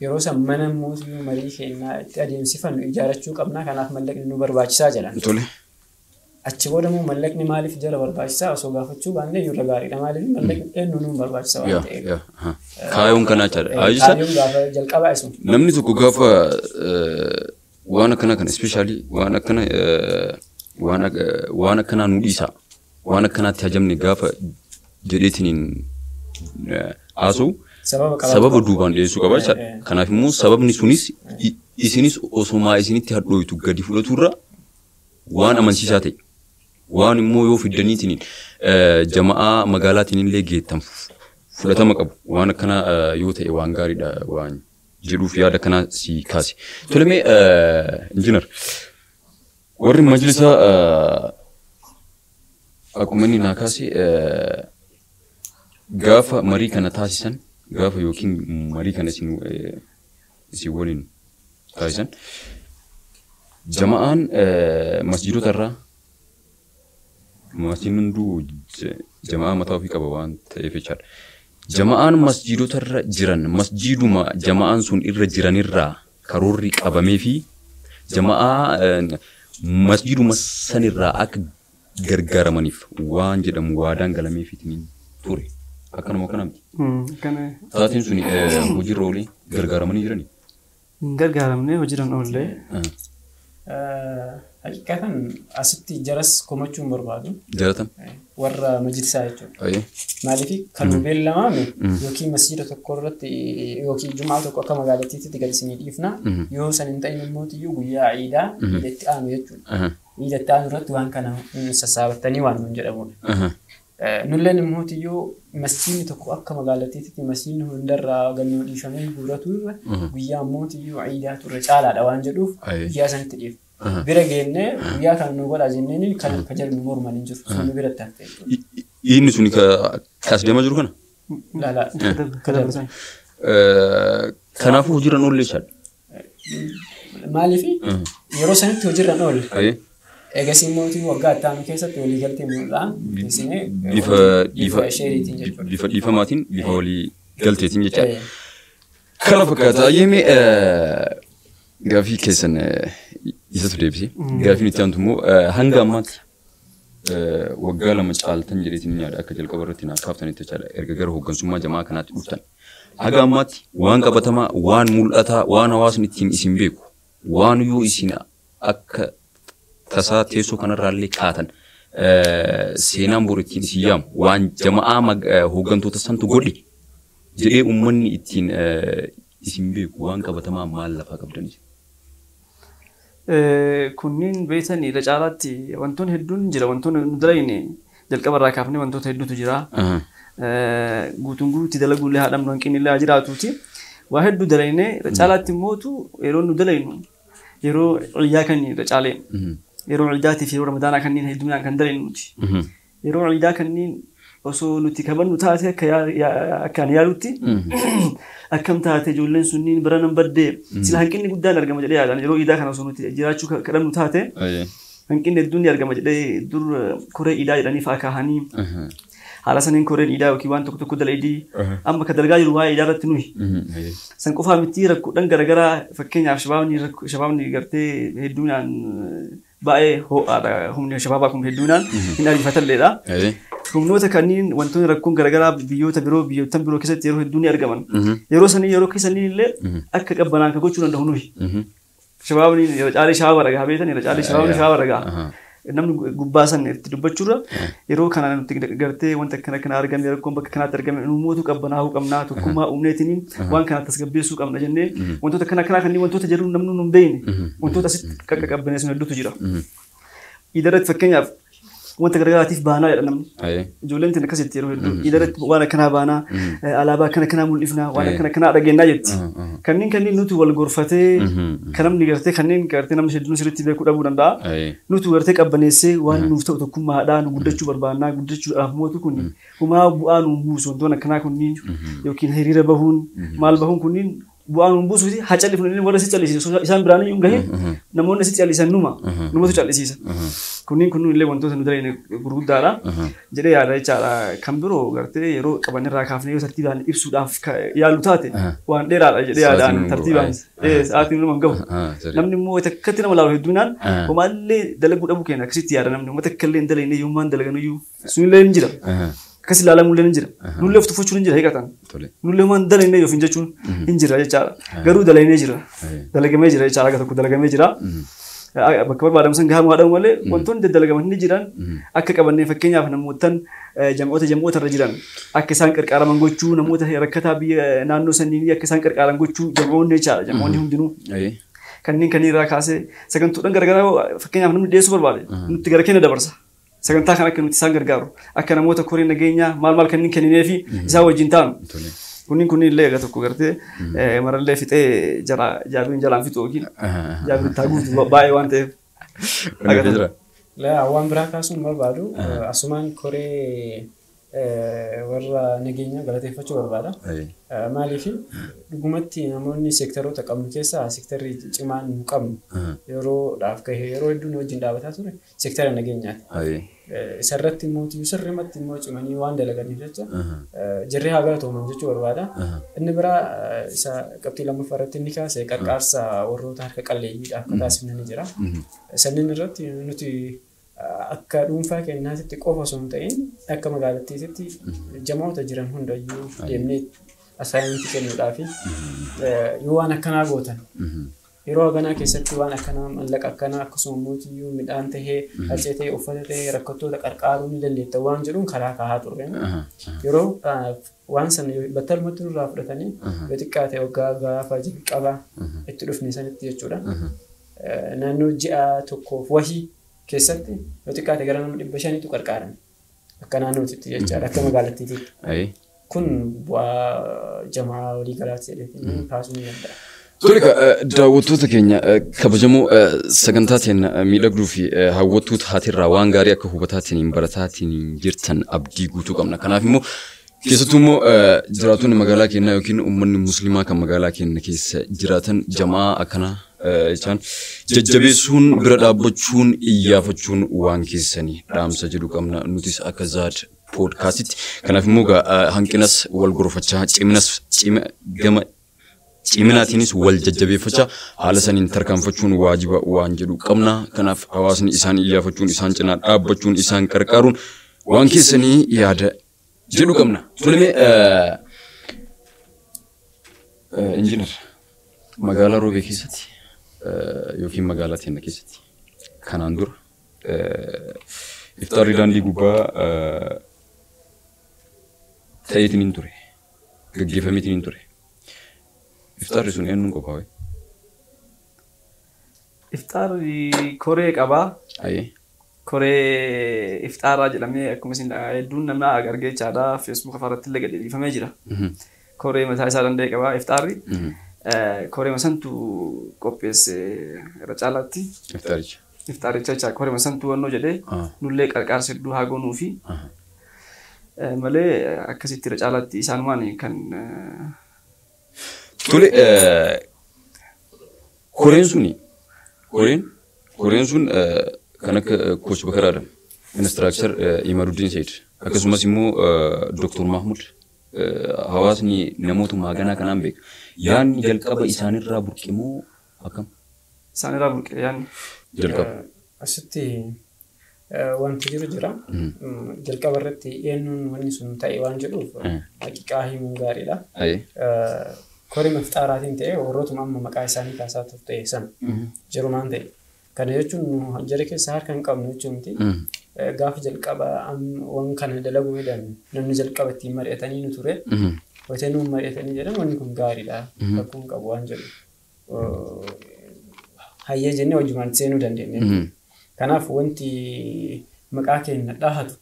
yeroo san mana mootiyyuu marii kennaa itti adeemsifannu ijaarachuu qabnaa kanaaf maallaqni nu barbaachisaa jedhan. Achi booda immoo maallaqni maaliif jala barbaachisaa osoo gaafachuu baannee irra gaariidha. Maaliif maallaqni eenyu nuun barbaachisaa waan ta'eef. Kaayoon kanaa jechaadha. Kaayoon gaafa jalqabaa isu. Namni tokko gaafa waan akkana especially waan akkanaa nu dhiisa. Waan akkanaatti hajamne gaafa jedheetiin haasa'u sababa duubaan dhiyeessuu qaba jechaadha. Kanaaf immoo sababni sunis isinis osomaa isinitti hadhooytu gadi fudhaturra waan amansiisaa ta'e. Waan immoo yoo fiddaniitiin jamaa magaalaatiin illee geettan fudhatama qabu. Waan akkana yoo ta'e waan gaariidha waan jedhuuf yaada kana si kaase. Tolemee injiinar warri majlisa akkuma inni naa kaase gaafa marii kana taasisan gaafa yookiin marii kana isin waliin taasisan jama'aan masjidota irraa masjidni hunduu jama'aa mataa ofii qaba waan ta'eef jechaadha. Jama'aan masjidota irra jiran masjiduma jama'aan sun irra jiranirraa karoorri qabamee fi jama'aa masjiduma sanirraa akka gargaaramaniif waan jedhamu waadaan galameefiitiin ture. Akkanuma akkanamti. Taateen suni hojiirra oolee gargaaramanii jirani. Gargaaramnee hojiirra oolee. Hakikatan asitti jaras komachuun barbaadu. Jaratan. Warra majlisaa jechuudha. Maaliif kan beellamaame yookiin masjida tokko irratti yookiin jumaa tokko akka magaalattiitti gadi isinii dhiifna yoo san hin ta'in immoo iyyuu guyyaa ciidaa iidatti aanu jechuudha. Iidatti aanu irratti waan kana sassaabattanii waan nun jedhamudha. Nulleen immoo iyyuu masjidni tokko akka magaalattiitti masjidni hundarraa gannoo dhiifamee guuratu irra guyyaa immoo iyyuu ciidaa turre caalaadha waan jedhuuf guyyaa sanitti dhiifna. Bira geenne guyyaa kan nu godhaa jenneen kan akka jedhu morman hin jiru. Sun bira taate. Inni suni kaas deemaa jiru kana? Lala. Kanaafuu hojiirra oolle jechaadha. Maaliif yeroo sanitti hojiirra oolle. Eegas immoo waggaa ittaanu keessatti walii galtee muudhaan teessinee bifa sheeriitiin jechuudha. Bifa dhiifamaatiin bifa walii galteetiin jechaadha. Kana fakkaata ayyemee gaafii keessan isatu deebisee gaafiin itti aantu immoo hanga ammaatti waggaa lama caaltan jedheetiin yaada akka jalqaba irratti naaf kaaftanitti jechaadha erga gara hooggansummaa jamaa kanaatti dhuftan. Haga ammaatti waan qabatamaa waan mul'ataa waan hawaasni ittiin isin beeku waan yoo isin akka tasaa teessoo kanarraallee kaatan seenaan bor ittiin isin yaamu waan jamaa hooggantoota santu godhe jedhee uummanni ittiin isin beeku waan qabatamaa maal lafaa qabdanii. Kunniin beektanii irra caalaatti wantoonni hedduun jira. Wantoonni nu dalayne jalqaba irraa kaafnee wantoota hedduutu jira. Guutuun guutuutti dalaguullee haadhamnu hanqinillee haa jiraatuuti. Waa hedduu dalayne irra caalaatti immootu yeroo nu dalaynu yeroo ciidaa kan irra caalee yeroo ciidaatii fi yeroo ramadaanaa kanneen hedduminaan kan dalaynuuti. Yeroo ciidaa kanneen osoo nuti kabannu taate akkaan yaadutti akkam taate ijoolleen sunniin bara nan baddee sila hanqinni guddaan argama jedhee yaadan yeroo ciidaa kana osoo nuti jiraachuu kadhannu taate hanqinni hedduun ni argama jedhee dur koree ciidaa jedhanii fa'aa kaahanii haala saniin koreen ciidaa yookiin waan tokko tokko dalaydii amma ka dalagaa jiru waa'ee ciidaa irratti nuyi. San qofaa miti rakkoodhaan garaagaraa fakkeenyaaf shabaabni gartee hedduunaan baay'ee ho'aadha humni shabaabaa kun hedduunaan hin ariifatalleedha. Humnoota kanneen wantoonni rakkoon garaagaraa biyyoota biroo keessatti yeroo hedduu ni argaman. Yeroo sanii yeroo keessanii illee akka qabbanaan ka gochuu danda'u nuyi. Shabaabni yeroo caalee shabaaba ragaa beekan yeroo caalee shabaabni shabaaba ragaa. Namni gubbaa san itti dubbachuurra yeroo kana nuti gartee wanta kana argame rakkoon bakka kanaatti argame uummatu qabbanaa'uu qabnaa tokkummaa uumneetiin waan kana tasgabbeessuu qabna jennee wantoota kana kanneen wantoota jedhuun namni nu hin beekne wantoota asitti qaqqabbaneessu hedduutu jira. Idarratti fakkeenyaaf wanta garaagaraatiif baanaa jedha namni. Ijoolleen tin akkasitti yeroo hedduu idarratti waan akkanaa baanaa alaabaa akkana kanaa mul'ifnaa waan akkana kanaa dhageenyaa jetti. Kanneen nuti wal gorfatee kan namni gartee kanneen gartee namni hedduun sirriitti beekuu dhabuu danda'a. Nuti gartee qabbaneessee waan nuuf ta'u tokkummaadhaan nu guddachuu barbaannaa guddachuudhaaf mootu kun humaa bu'aa nu buusu wantoonni akkanaa kunniin yookiin hiriira bahuun maal bahuun kunniin bu'aa nu buusuuti haa callifnu warra si callisiisu isaan biraan iyyuu gahe namoonni si callisan numatu callisiisa. Kunniin illee wantoota nu dalayne gurguddaadha jedhee yaada jechaadha. Kan biroo gartee yeroo qabanirraa kaafnee yoo tartiibaan ibsuudhaaf yaalu taate waan dheeraadha jedhee yaadaan tartiibaan sa'aatiin nama hin gahu. Namni immoo takkatti nama laalu hedduunaan homaallee dalaguu dhabuu keenya akkasitti yaada namni uummata akka illee hin dalayne yommaan dalaganuyyuu sunillee hin jira. Akkas ilaalamullee hin jira. Nullee of tuffachuun hin jira hiikatan. Nullee waan dalayne yoo hin jechuun hin jira jechaadha. Garuu dalaynee jira. Dalagamee jira jechaadha akka tokko dalagamee jira. Bakka barbaadamu gahamu haadhamu malee wantoonni daddalagaman ni jiran akka qabannee fakkeenyaaf namootaan jamoota irra jiran akka isaan qarqaaraman gochuu namoota rakkataa biyya naannoo sanii akka isaan qarqaaran gochuu jamoonni jechaadha jamoonni hundinuu kanneen irraa kaasee sagantuudhaan garaagaraa fakkeenyaaf namni dhiyeessuu barbaade nuti gara keenya dabarsa. Sagantaa kan akka nuti isaan gargaaru akka namoota koree nageenyaa maal kanneen kenninee fi isaan wajjin taanu. Kunniin illee egaa tokko gartee marallee fixee jaabiin jalaan fixu yookiin jaabiin taaguutu baay'ee waan ta'eef لا waan biraa kaasuun barbaadu asumaan koree warra nageenya galateeffachuu barbaada. Maaliif dhugumatti namoonni seektaroota qabnu keessaa seektarri cimaan nu qabnu yeroodhaaf gahee yeroo hedduun wajjin dhaabataa ture seektara nageenyaati. Isarratti immoo sirrimatti immoo cimanii waan dalaganiif jecha jirri haa galatooman jechuu barbaada. Inni biraa isa qabxii lammaffaa irratti inni kaase qarqaarsa warroota harka qalleeyyiidhaaf akka taasifnu ni jira. Sanniin irratti nuti akka dhuunfaa keenyaatti qofa osoo hin ta'in akka magaalattiitti jamoota jiran hundayyuu deemnee asaayimentii kennuudhaaf yoo waan akkanaa gootan yeroo haganaa keessatti waan akkanaa mallaqa akkanaa akkasuma mootiyyuu midhaan tahee harcee tahee uffata tahee rakkattoota qarqaaruu ni dandeetta waan jedhuun karaa kaa'aa turre yeroo waan sana battalumatti nurraa fudhatanii yoo xiqqaa ta'e waggaa gaafa jalqabaa itti dhufne sanitti jechuudha. Naannoo ji'a tokkoof wahii keessatti yoo xiqqaate gara nama 500tu qarqaaran akka naannootitti jechaadha akka magaalattiitti. Kun bu'aa jamaa walii galaatti jedhee kaasuu ni danda'a. Tole daawwattoota keenya kabajamoo sagantaa teenya miidhagduu fi hawwattoota haatirraa waan gaarii akka hubataatiin barataatiin jirtan abdii guutuu qabna. Kanaaf immoo keessattuu immoo jiraatonni magaalaa keenyaa yookiin uummanni musliimaa kan magaalaa keenya keessa jiraatan jamaa akkanaa jechaan jajjabeessuun bira dhaabbachuun iyyaafachuun waan keessanii dhaamsa jedhu qabna nutis akka Zaad poodkaastitti. Kanaaf immoo hanqinas wal gorfachaa ciminaatiinis wal jajjabeeffachaa haala saniin tarkaanfachuun waajiba waan jedhu qabna. Kanaaf hawaasni isaan iyyaafachuun isaan cinaa dhaabbachuun isaan qarqaaruun waan keessanii yaada jedhu qabna. Tolme injiinar magaalaa Roobee keessatti yookiin magaalaa teenya keessatti kanaan dura iftaarri daandii gubbaa ta'eetiin ture gaggeeffameetiin ture. Iftaarri sun eenyuun qophaa'e? Iftaarri koree qabaa. Koree iftaaraa jedhamee akkuma isin hedduun nama argee jiraadha. Facebook irratti illee gadhiifamee jira. Koree mataa isaa danda'e qabaa iftaarri. Koree masantu qopheesse irra caalaatti. Iftaaricha jecha koree masantu wannoo jedhee nullee qarqaarsa hedduu haa goonuu fi malee akkasitti irra caalaatti isaanumaan kan Tole koreen sun kan akka Coach Bakar Adam, Instructor Imaduddin Said, akkasumas immoo Dr. Mahmud hawaasni namootuma ganaa kanaan beeku. Yaanni jalqaba isaanirraa burqimoo akkam? Isaanirraa burqee yaanni jalqaba. Asitti wanti jiru jira. Jalqaba irratti eenyuun wanni sun ta'e waan jedhuuf haqiqaa himuun gaariidha. Koree iftaaraatiin ta'e warrootuma amma maqaa isaanii kaasaa turte san jirumaan ta'e. Kana jechuun jara keessa harka hin qabnu jechuun miti. Gaafa jalqaba waan kana dalaguu heddan namni jalqaba ittiin mari'atanii nu ture. Watee nuun mari'atanii jedhan wanni kun gaariidha. Bakkuun qabu waan jedhu. Hayyee jennee hojiimaan seenuu dandeenya. Kanaaf wanti maqaa keenya dhahatu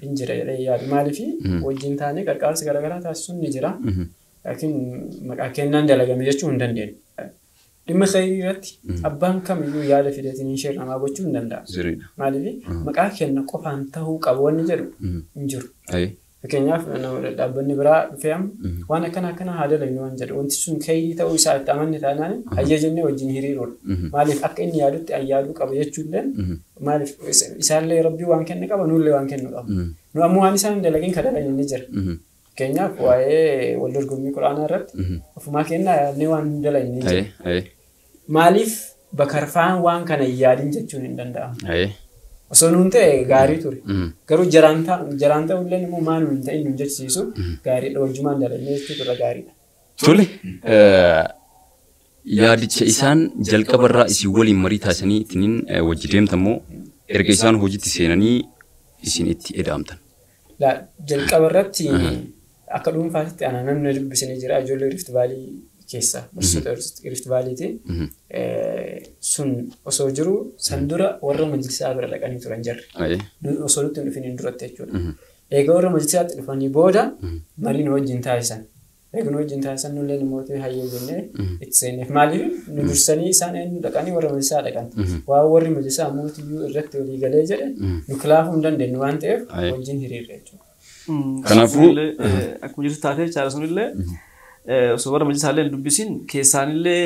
hin jira jedhee yaadu. Maaliif wajjin taanee qarqaarsa garaagaraa taasisuun ni jira. Laakiin maqaa keenyaan dalagame jechuu hin dandeenyu. Dhimma khayrii irratti abbaan kamiyyuu yaada fidatiin ishee namaa gochuu hin danda'a. Maaliif maqaa keenya qofaan ta'uu qabu wanni jedhu hin jiru. Fakkeenyaaf dhaabbanni biraa dhufee waan akkana haa dalagnu waan jedhu wanti sun khayrii ta'uu isaa itti amanne taanaan hayyee jennee wajjin hiriiruudha. Maaliif akka inni yaadutti ayyaaduu qaba jechuullee maaliif isaallee rabbii waan kenne qaba nullee waan kennu qaba. Nu ammoo waan isaan dalagin ka dalagin ni jira. Fakkeenyaaf waa'ee wal dorgommii quraanaa irratti ofumaa kennaa yaadnee waan dalagin ni jira. Maaliif bakarfaan waan kana yaadin jechuun hin danda'amu. Osoo nuun ta'e gaarii ture. Garuu jaraan ta'ullee immoo maan nuun ta'in nuun jechisiisu gaariidha wajjumaan dalagee jechuudha irra gaariidha. Tole yaadicha isaan jalqabarraa isin waliin marii taasisanii ittiin wajji deemtan moo erga isaan hojiitti seenanii isin itti edaamtan? Jalqabarratti akka dhuunfaatti ana namni dubbisanii jira ijoollee Rift Valley keessa barsiisota Rift Valleytii sun osoo jiru san dura warra majlisaa bira dhaqanii turan jarri. Osoo nutti hin dhufiniin duratti jechuudha. Egaa warra majlisaatti dhufanii booda mariin wajjin taasisan. eegnu wajjin taasisan nullee namoota hayyee jennee itti seeneef maaliif nu dursanii isaan eenyu dhaqanii warra majlisaa dhaqan waa warri majlisaa mootiyyuu irratti walii galee jedhe nu kilaafuu hin dandeenyu waan ta'eef wajjin hiriirra jechuudha. Kanaafuu akkuma jirtu taatee chaala sunillee osoo warra majlisaallee dubbisiin keessaanillee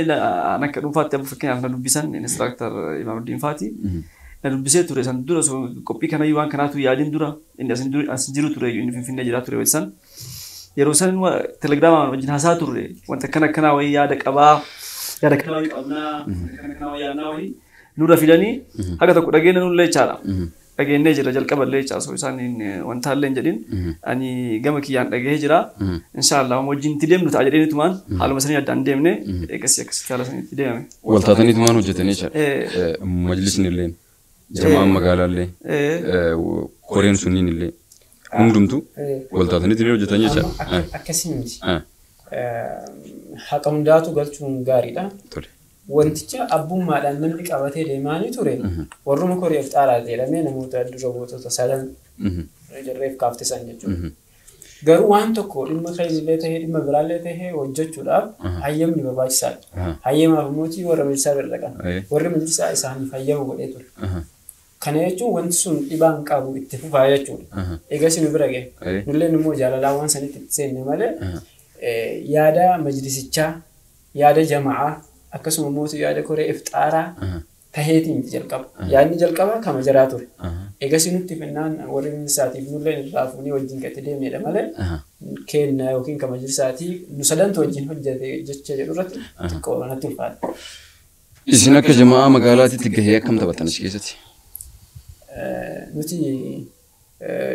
akka dhuunfaatti amma fakkeenyaaf na dubbisan inistiraaktar Imaamuddin Faati na dubbisee ture san dura qophii kanayyuu waan kanaatu yaadiin dura inni as jiru ture inni Finfinnee jiraa ture san yeroo san telegiraamaan wajjin haasaa turre wanta akkanaa wayii yaada kanaa wayii qabnaa kana wayii yaadnaa wayii nurra fidanii haga tokko dhageenya nullee chaala. Dhageenyee jira jalqaballee caasoo isaaniin wanta illee hin jedhin ani gama kiyyaan dhagahee jira inshaallah wajjin itti deemnu ta'a jedheenitumaan haaluma sanii addaan deemne akkasitti haala sanii itti deemame. Waltaataniitumaan hojjetanii jira. Majlisni illee jamaan magaalaa illee koreen sunniin illee hundumtu waltaataniitiin hojjetanii jira. Akkasii miti. Haqa hundaatu galchuun gaariidha. Wanticha abbummaadhaan namni qabatee deemaanii ture warruma koreef xaaraa jedhamee namoota dura bootota sadan jarreef kaaftisan jechuudha. Garuu waan tokko dhimma kayillee tahee dhimma biraallee tahee hojjechuudhaaf hayyamni barbaachisaadha. Hayyamaaf mootii warra majlisaa bira dhaqan warri majlisaa isaaniif hayyama godhee ture. Kana jechuun wanti sun dhibaan qabu itti fufaa jechuudha. Eegas nu bira gahe nulleen immoo jaalalaa waan sanitti itti seenne malee yaada majlisichaa yaada jama'aa akkasuma mootii yaada koree iftaaraa taheetiin jalqaba. Yaadni jalqaba kama jaraa ture. Eegas nutti finnaan warri majlisaatiif nulleen irraa fuunee wajjin gatti deemnedha malee kenna yookiin kama majlisaatii nu sadantu wajjin hojjete jecha jedhu irratti xiqqoo natti ulfaata. Isin akka jamaa magaalaatitti gahee akkam taphatan achi keessatti? Nuti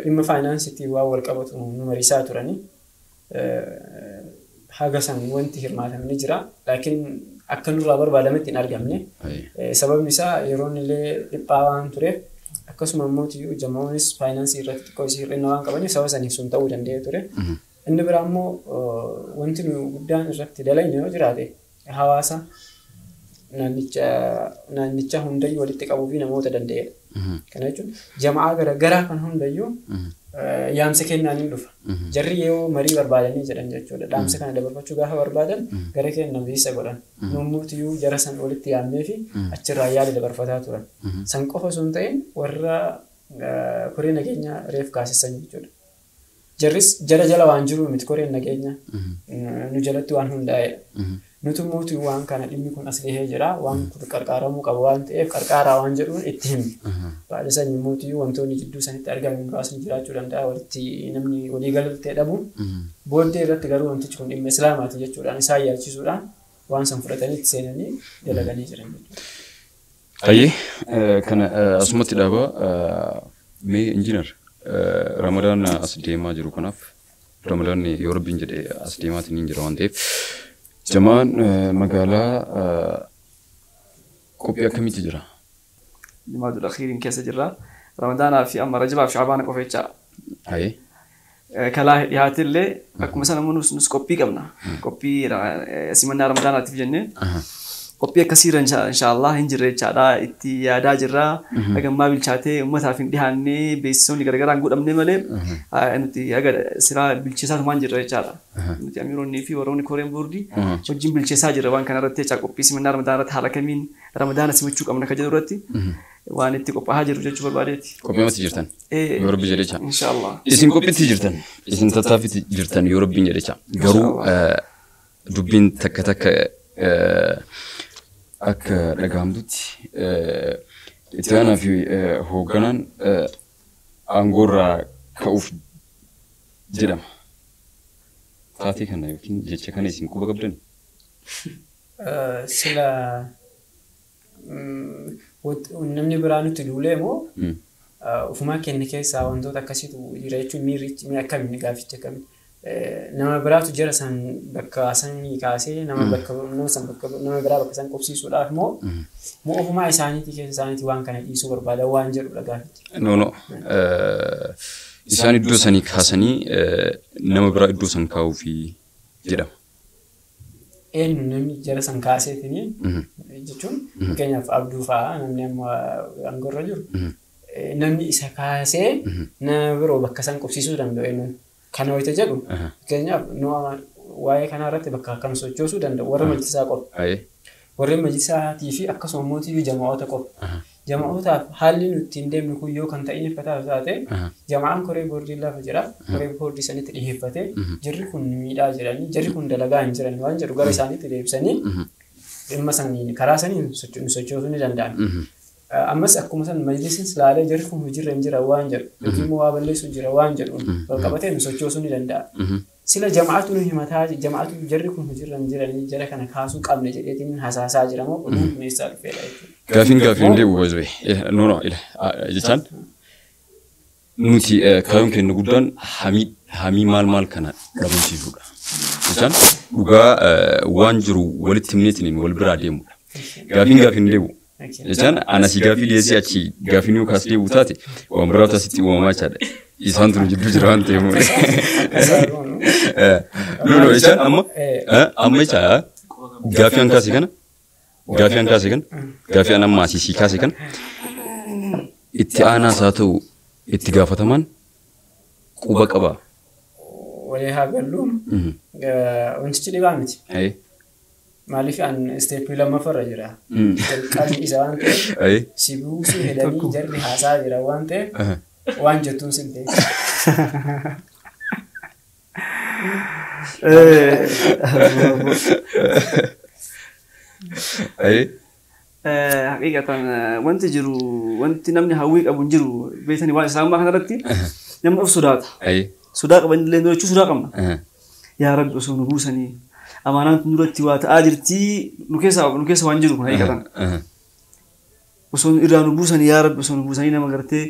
dhimma faayinaansiitti waan wal qabatu nu mariisaa turanii haga san wanti hirmaatamni jira. Laakiin akka nurraa barbaadametti hin argamne. Sababni isaa yeroon illee dhiphaa waan tureef akkasuma immoo jama'oonis faayinaansii irratti xiqqoo isii hir'ina waan qabaniif sababa saniif sun ta'uu danda'ee ture. Inni biraa immoo wanti nu guddaan irratti dalayne yoo jiraate hawaasa naannicha hundayyuu walitti qabuu fi namoota danda'edha. Kana jechuun jama'aa garaagaraa kan hundayyuu yaamsa kennaaniin dhufa. Jarri yoo marii barbaadanii jedhan jechuudha. Dhaamsa kana dabarfachuu gaafa barbaadan gara kennan biisa godhan. Nummuutiyyuu jara san walitti yaamnee fi achirraa yaada dabarfataa turan. San qofa sun ta'in warra koree nageenya reef kaasisan jechuudha. Jarris jara jala waan jiru miti koreen nageenya nu jalatti waan hundaa'edha. Nuti mootii waan kana dhimmi kun as gahee jira waan kun qarqaaramuu qaba waan ta'eef qarqaaraa waan jedhuun itti himni. Baadhi sanyii mootii wantoonni jidduu sanitti argaman muraasni jiraachuu danda'a walitti namni walii galtee dhabuun booddee irratti garuu wantichi kun dhimma islaamaati jechuudhaan isaan yaachisuudhaan waan san fudhatanii itti seenanii dalaganii jiran jechuudha. Hayyee kana asumatti dhaaba mee injiinar Ramadaan as deemaa jiru kanaaf Ramadaan yoo rabbiin jedhee as deemaatiin jira waan ta'eef jamaan magaalaa qophii akkamitti jira? Jimaadul akhiiriin keessa jirra. Ramadaanaa fi amma Rajabaa fi Shabaana qofa jechaadha. Hayyee. Kalaa dhiyaatillee akkuma sana nus qophii qabna. Qophii simannaa Ramadaanaatiif jennee qophii akkasiirra inshaallah hin jirre jechaadha. Itti yaadaa jirra. Hagammaa bilchaatee uummataaf hin dhiyaannee beeksisoonni garaagaraan godhamne malee nuti haga siraa bilcheessaatumaan jirra jechaadha. Nuti amiironnii fi warroonni koreen boordii wajjin bilcheessaa jirra waan kanarratti jecha qophii simannaa Ramadaanaa irratti haala kamiin Ramadaana simachuu qabna kan jedhu irratti waan itti qophaa'aa jiru jechuu barbaadeeti. Qophiimatti jirtan yoo rabbi jedhecha. Inshaallah. Isin qophiitti jirtan isin tattaafitti jirtan yoo rabbiin jedhecha. Garuu dubbiin takka akka dhagahamtutti itti aanaa fi hoogganaan aangoorraa ka'uuf jedhama. Taatee kana yookiin jecha kana isin quba qabdani? Sila namni biraa nutti duulee moo ufumaa kenne keessaa wantoota akkasiitu jira jechuun miirri akkamiin gaaficha akkamiin nama biraatu jira san bakka sanii kaasee nama biraa bakka san qubsiisuudhaaf moo ufumaa isaaniitii keessa isaaniitii waan kana dhiisuu barbaada waan jedhudha gaaficha. No. Isaan iddoo sanii kaasanii nama biraa iddoo san kaa'uufi jedhama. Eenyu namni jara san kaaseetini jechuun fakkeenyaaf Abduu fa'aa namni amma aangoorra jiru namni isa kaasee nama biroo bakka san qubsiisuu danda'u eenyu kana wayita jedhu fakkeenyaaf waa'ee kanaa irratti bakka akkam sochoosuu danda'u warra majlisaa qofa. Warra majlisaatii fi akkasuma mootii jamaa'ota qofa. Jama'ootaaf haalli nuti hin deemnu kun yoo kan ta'in fataa taate jama'aan koree boordii lafa jira. Koree boordii sanitti dhiyeeffate jirri kun miidhaa jiranii jirri kun dalagaa hin jiran waan jedhu gara isaaniitti deebisanii dhimma saniin karaa saniin sochoosuu ni danda'an. Ammas akkuma san majlisiin laalee jirri kun hojiirra hin jira waan jedhu yookiin immoo waa balleessuu jira waan jedhu qabatee sochoosuu ni danda'a. Sila jama'atu nu himataa jama'atu jirri kun hojiirra hin jiranii jara kana kaasuu qabne jedheetiin hasaasaa jira moo oduun kun eessaa dhufeedha jechuudha. Gaafiin deebi'u boozbee. No jechaan nuti kaayyoon kennu guddaan hamii maal kana dhabamsiisuudha. Jechaan dhugaa waan jiru walitti himneetiin wal biraa deemudha. Gaafiin deebi'u. Jechaan anasii gaafii dhiyeessii achi gaafiin yoo kaas deebi'u taate waan biraa taasitti uumamaa jechaadha. Isaan tunu jidduu jira waan ta'eef. No jechaan amma jechaa gaafii an kaase kana gaafii an amma asii kaase kana itti aanaas haa ta'u itti gaafataman quba qaba. Walii haa galluun wantichi dhibaa miti. Maaliif an isteeppii lammaffarra jira. Jalqabni isaa waan ta'eef si buusuu hedanii jarri haasaa jira waan ta'eef waan jettuun sin ta'e. Haqiqatan wanti jiru wanti namni hawwii qabu hin jiru beekanii waan islaamaa kanarratti namni of sodaata. Sodaa qaban illee jechuu sodaa qabna. Yaa Rabbi osoo nu buusanii amaanaan duratti waa ta'aa jirtii nu keessa waan jiru kun haqiqatan. Osoo irraa nu buusanii yaa Rabbi osoo nu buusanii nama gartee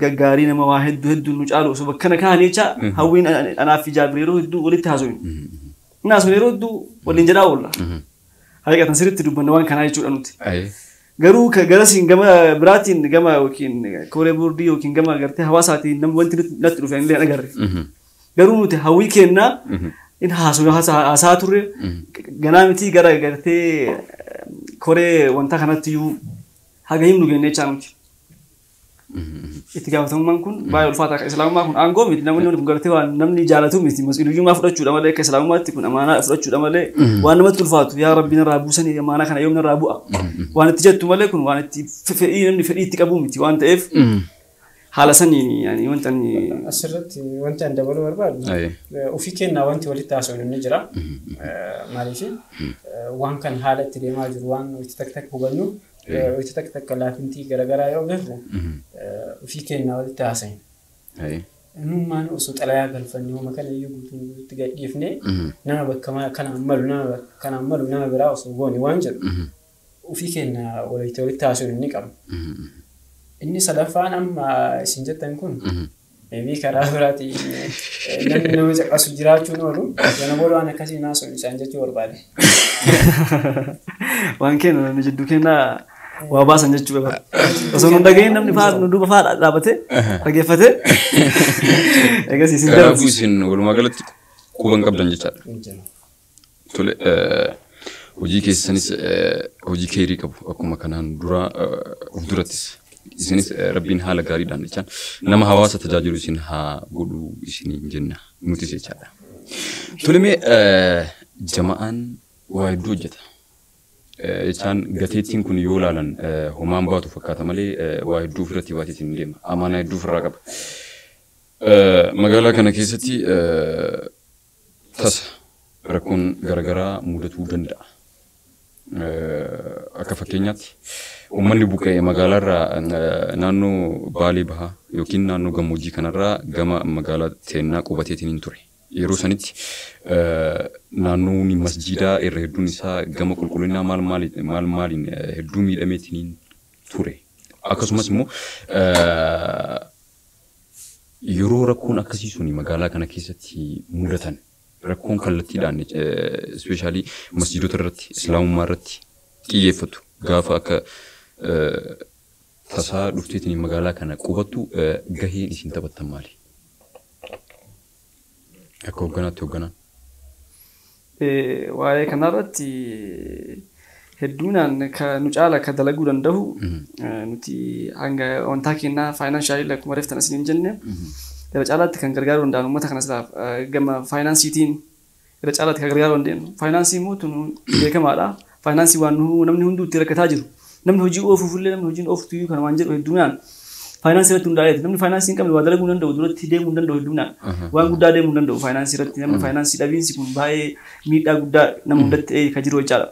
gaggaarii nama waa hedduu nu caalu osoo bakkana kaanii jecha hawwiin anaaf ijaabire yeroo hedduu walitti haasawin. Naas yeroo hedduu waliin jedhaa oolla. Haqiqatan sirriitti dubbanna waan kanaa jechuudha nuti. Garuu garasiin gama biraatiin gama yookiin koree boordii yookiin gama gartee hawaasaatiin namni wanti natti dhufe illee agarre. Garuu nuti hawwii kennaa in haasaa turre ganaa miti gara gartee koree wanta kanatti iyyuu haga himnu gennee jechaa nuti. Itti gaafatamummaan kun baay'ee ulfaataa akka islaamummaa kun aangoo miti namni kun gartee waan namni jaalatu miti mas'uuliyummaa fudhachuudha malee akka islaamummaatti kun amaanaa fudhachuudha malee waan namatti ulfaatu yaa Rabbi narraa buusanii amaanaa kana yoom narraa bu'a waan itti jettu malee kun waan itti fedhii namni fedhii itti qabu miti waan ta'eef haala saniin yaani wanta asirratti wanti an dabaluu barbaadu ofii kennaa wanti walitti haasawnu ni jira maaliif waan kan haala itti deemaa jiru waan itti tak hubannu itti tak laafintii garagaraa yoo garru ofii kennaa walitti haasawnu. Nummaan osoo xalayaa galfannee hooma kana iyyuu guutuutti gadhiifnee nama bakka kanaan malu nama biraa osoo goone waan jedhu ofii kennaa walitti haasawnu ni qabna. Inni sadaffaan amma isin jettan kun maybe karaa biraatiin namni nama caqasu jiraachuun oolu yana booda waan akkasii naasuun isaan jechuu barbaade. Waan kennu namni jidduu kennaa waa baasan jechuu qaba. Osoo nu dhaga'in namni nu duuba fa'aa dhaabatee dhaggeeffatee eegas isin darbu. Kanaafuu isin walumaa galatti quban qabdan jechaadha. Tole hojii keessanis hojii keerii qabu akkuma kanaan dura of durattis. Isinis Rabbiin haala gaariidhaan jechaan nama hawaasa tajaajilu isin haa godhu isiniin jenna nutis jechaadha. Tolemee jama'aan waa hedduu hojjeta. Jechaan gateettiin kun yoo ilaalan homaan baatu fakkaata malee waa hedduu ofirratti baateetiin deema. Amaanaa hedduu ofirraa qaba. Magaalaa kana keessatti tasa rakkoon garaagaraa mudatuu danda'a. Akka fakkeenyaatti uummanni buqqa'ee magaalaarraa naannoo Baalee Bahaa yookiin naannoo gammoojjii kanarraa gama magaalaa teennaa qubateetiin ture. Yeroo sanitti naannoon masjiidaa irra hedduun isaa gama qulqullinaa maal maaliin hedduu miidhameetiin ture. Akkasumas immoo yeroo rakkoon akkasii suni magaalaa kana keessatti mudatan rakkoon kallattiidhaan ispeeshaalii masjiidota irratti islaamummaa irratti xiyyeeffatu gaafa akka tasaa dhufteetiin magaalaa kana qubattu gaheen isin taphattan maali? Akka hoogganaatti hoogganaan. Waa'ee kanarratti hedduunaan nu caala akka dalaguu danda'u nuti hanga wantaa kennaa faayinaanshaaliin akkuma reeftan asiin hin jenne. Daba caalaatti kan gargaaruu danda'an uummata kanas gama faayinaansiitiin irra caalaatti kan gargaaru hin deemnu. Faayinaansii immoo tun beekamaadha. Faayinaansii waan namni hunduu itti rakkataa jiru. Namni hojii oofuufillee namni hojiin ooftu kan waan jedhu hedduminaan faayinaansii irratti hundaa'eeti. Namni faayinaansii hin qabne waa dalaguu hin danda'u duratti deemuu hin danda'u hedduminaan. Waan guddaa deemuu hin danda'u faayinaansii irratti. Namni faayinaansii dhabiinsi kun baay'ee miidhaa guddaa nama hundatti kan jiru jechaadha.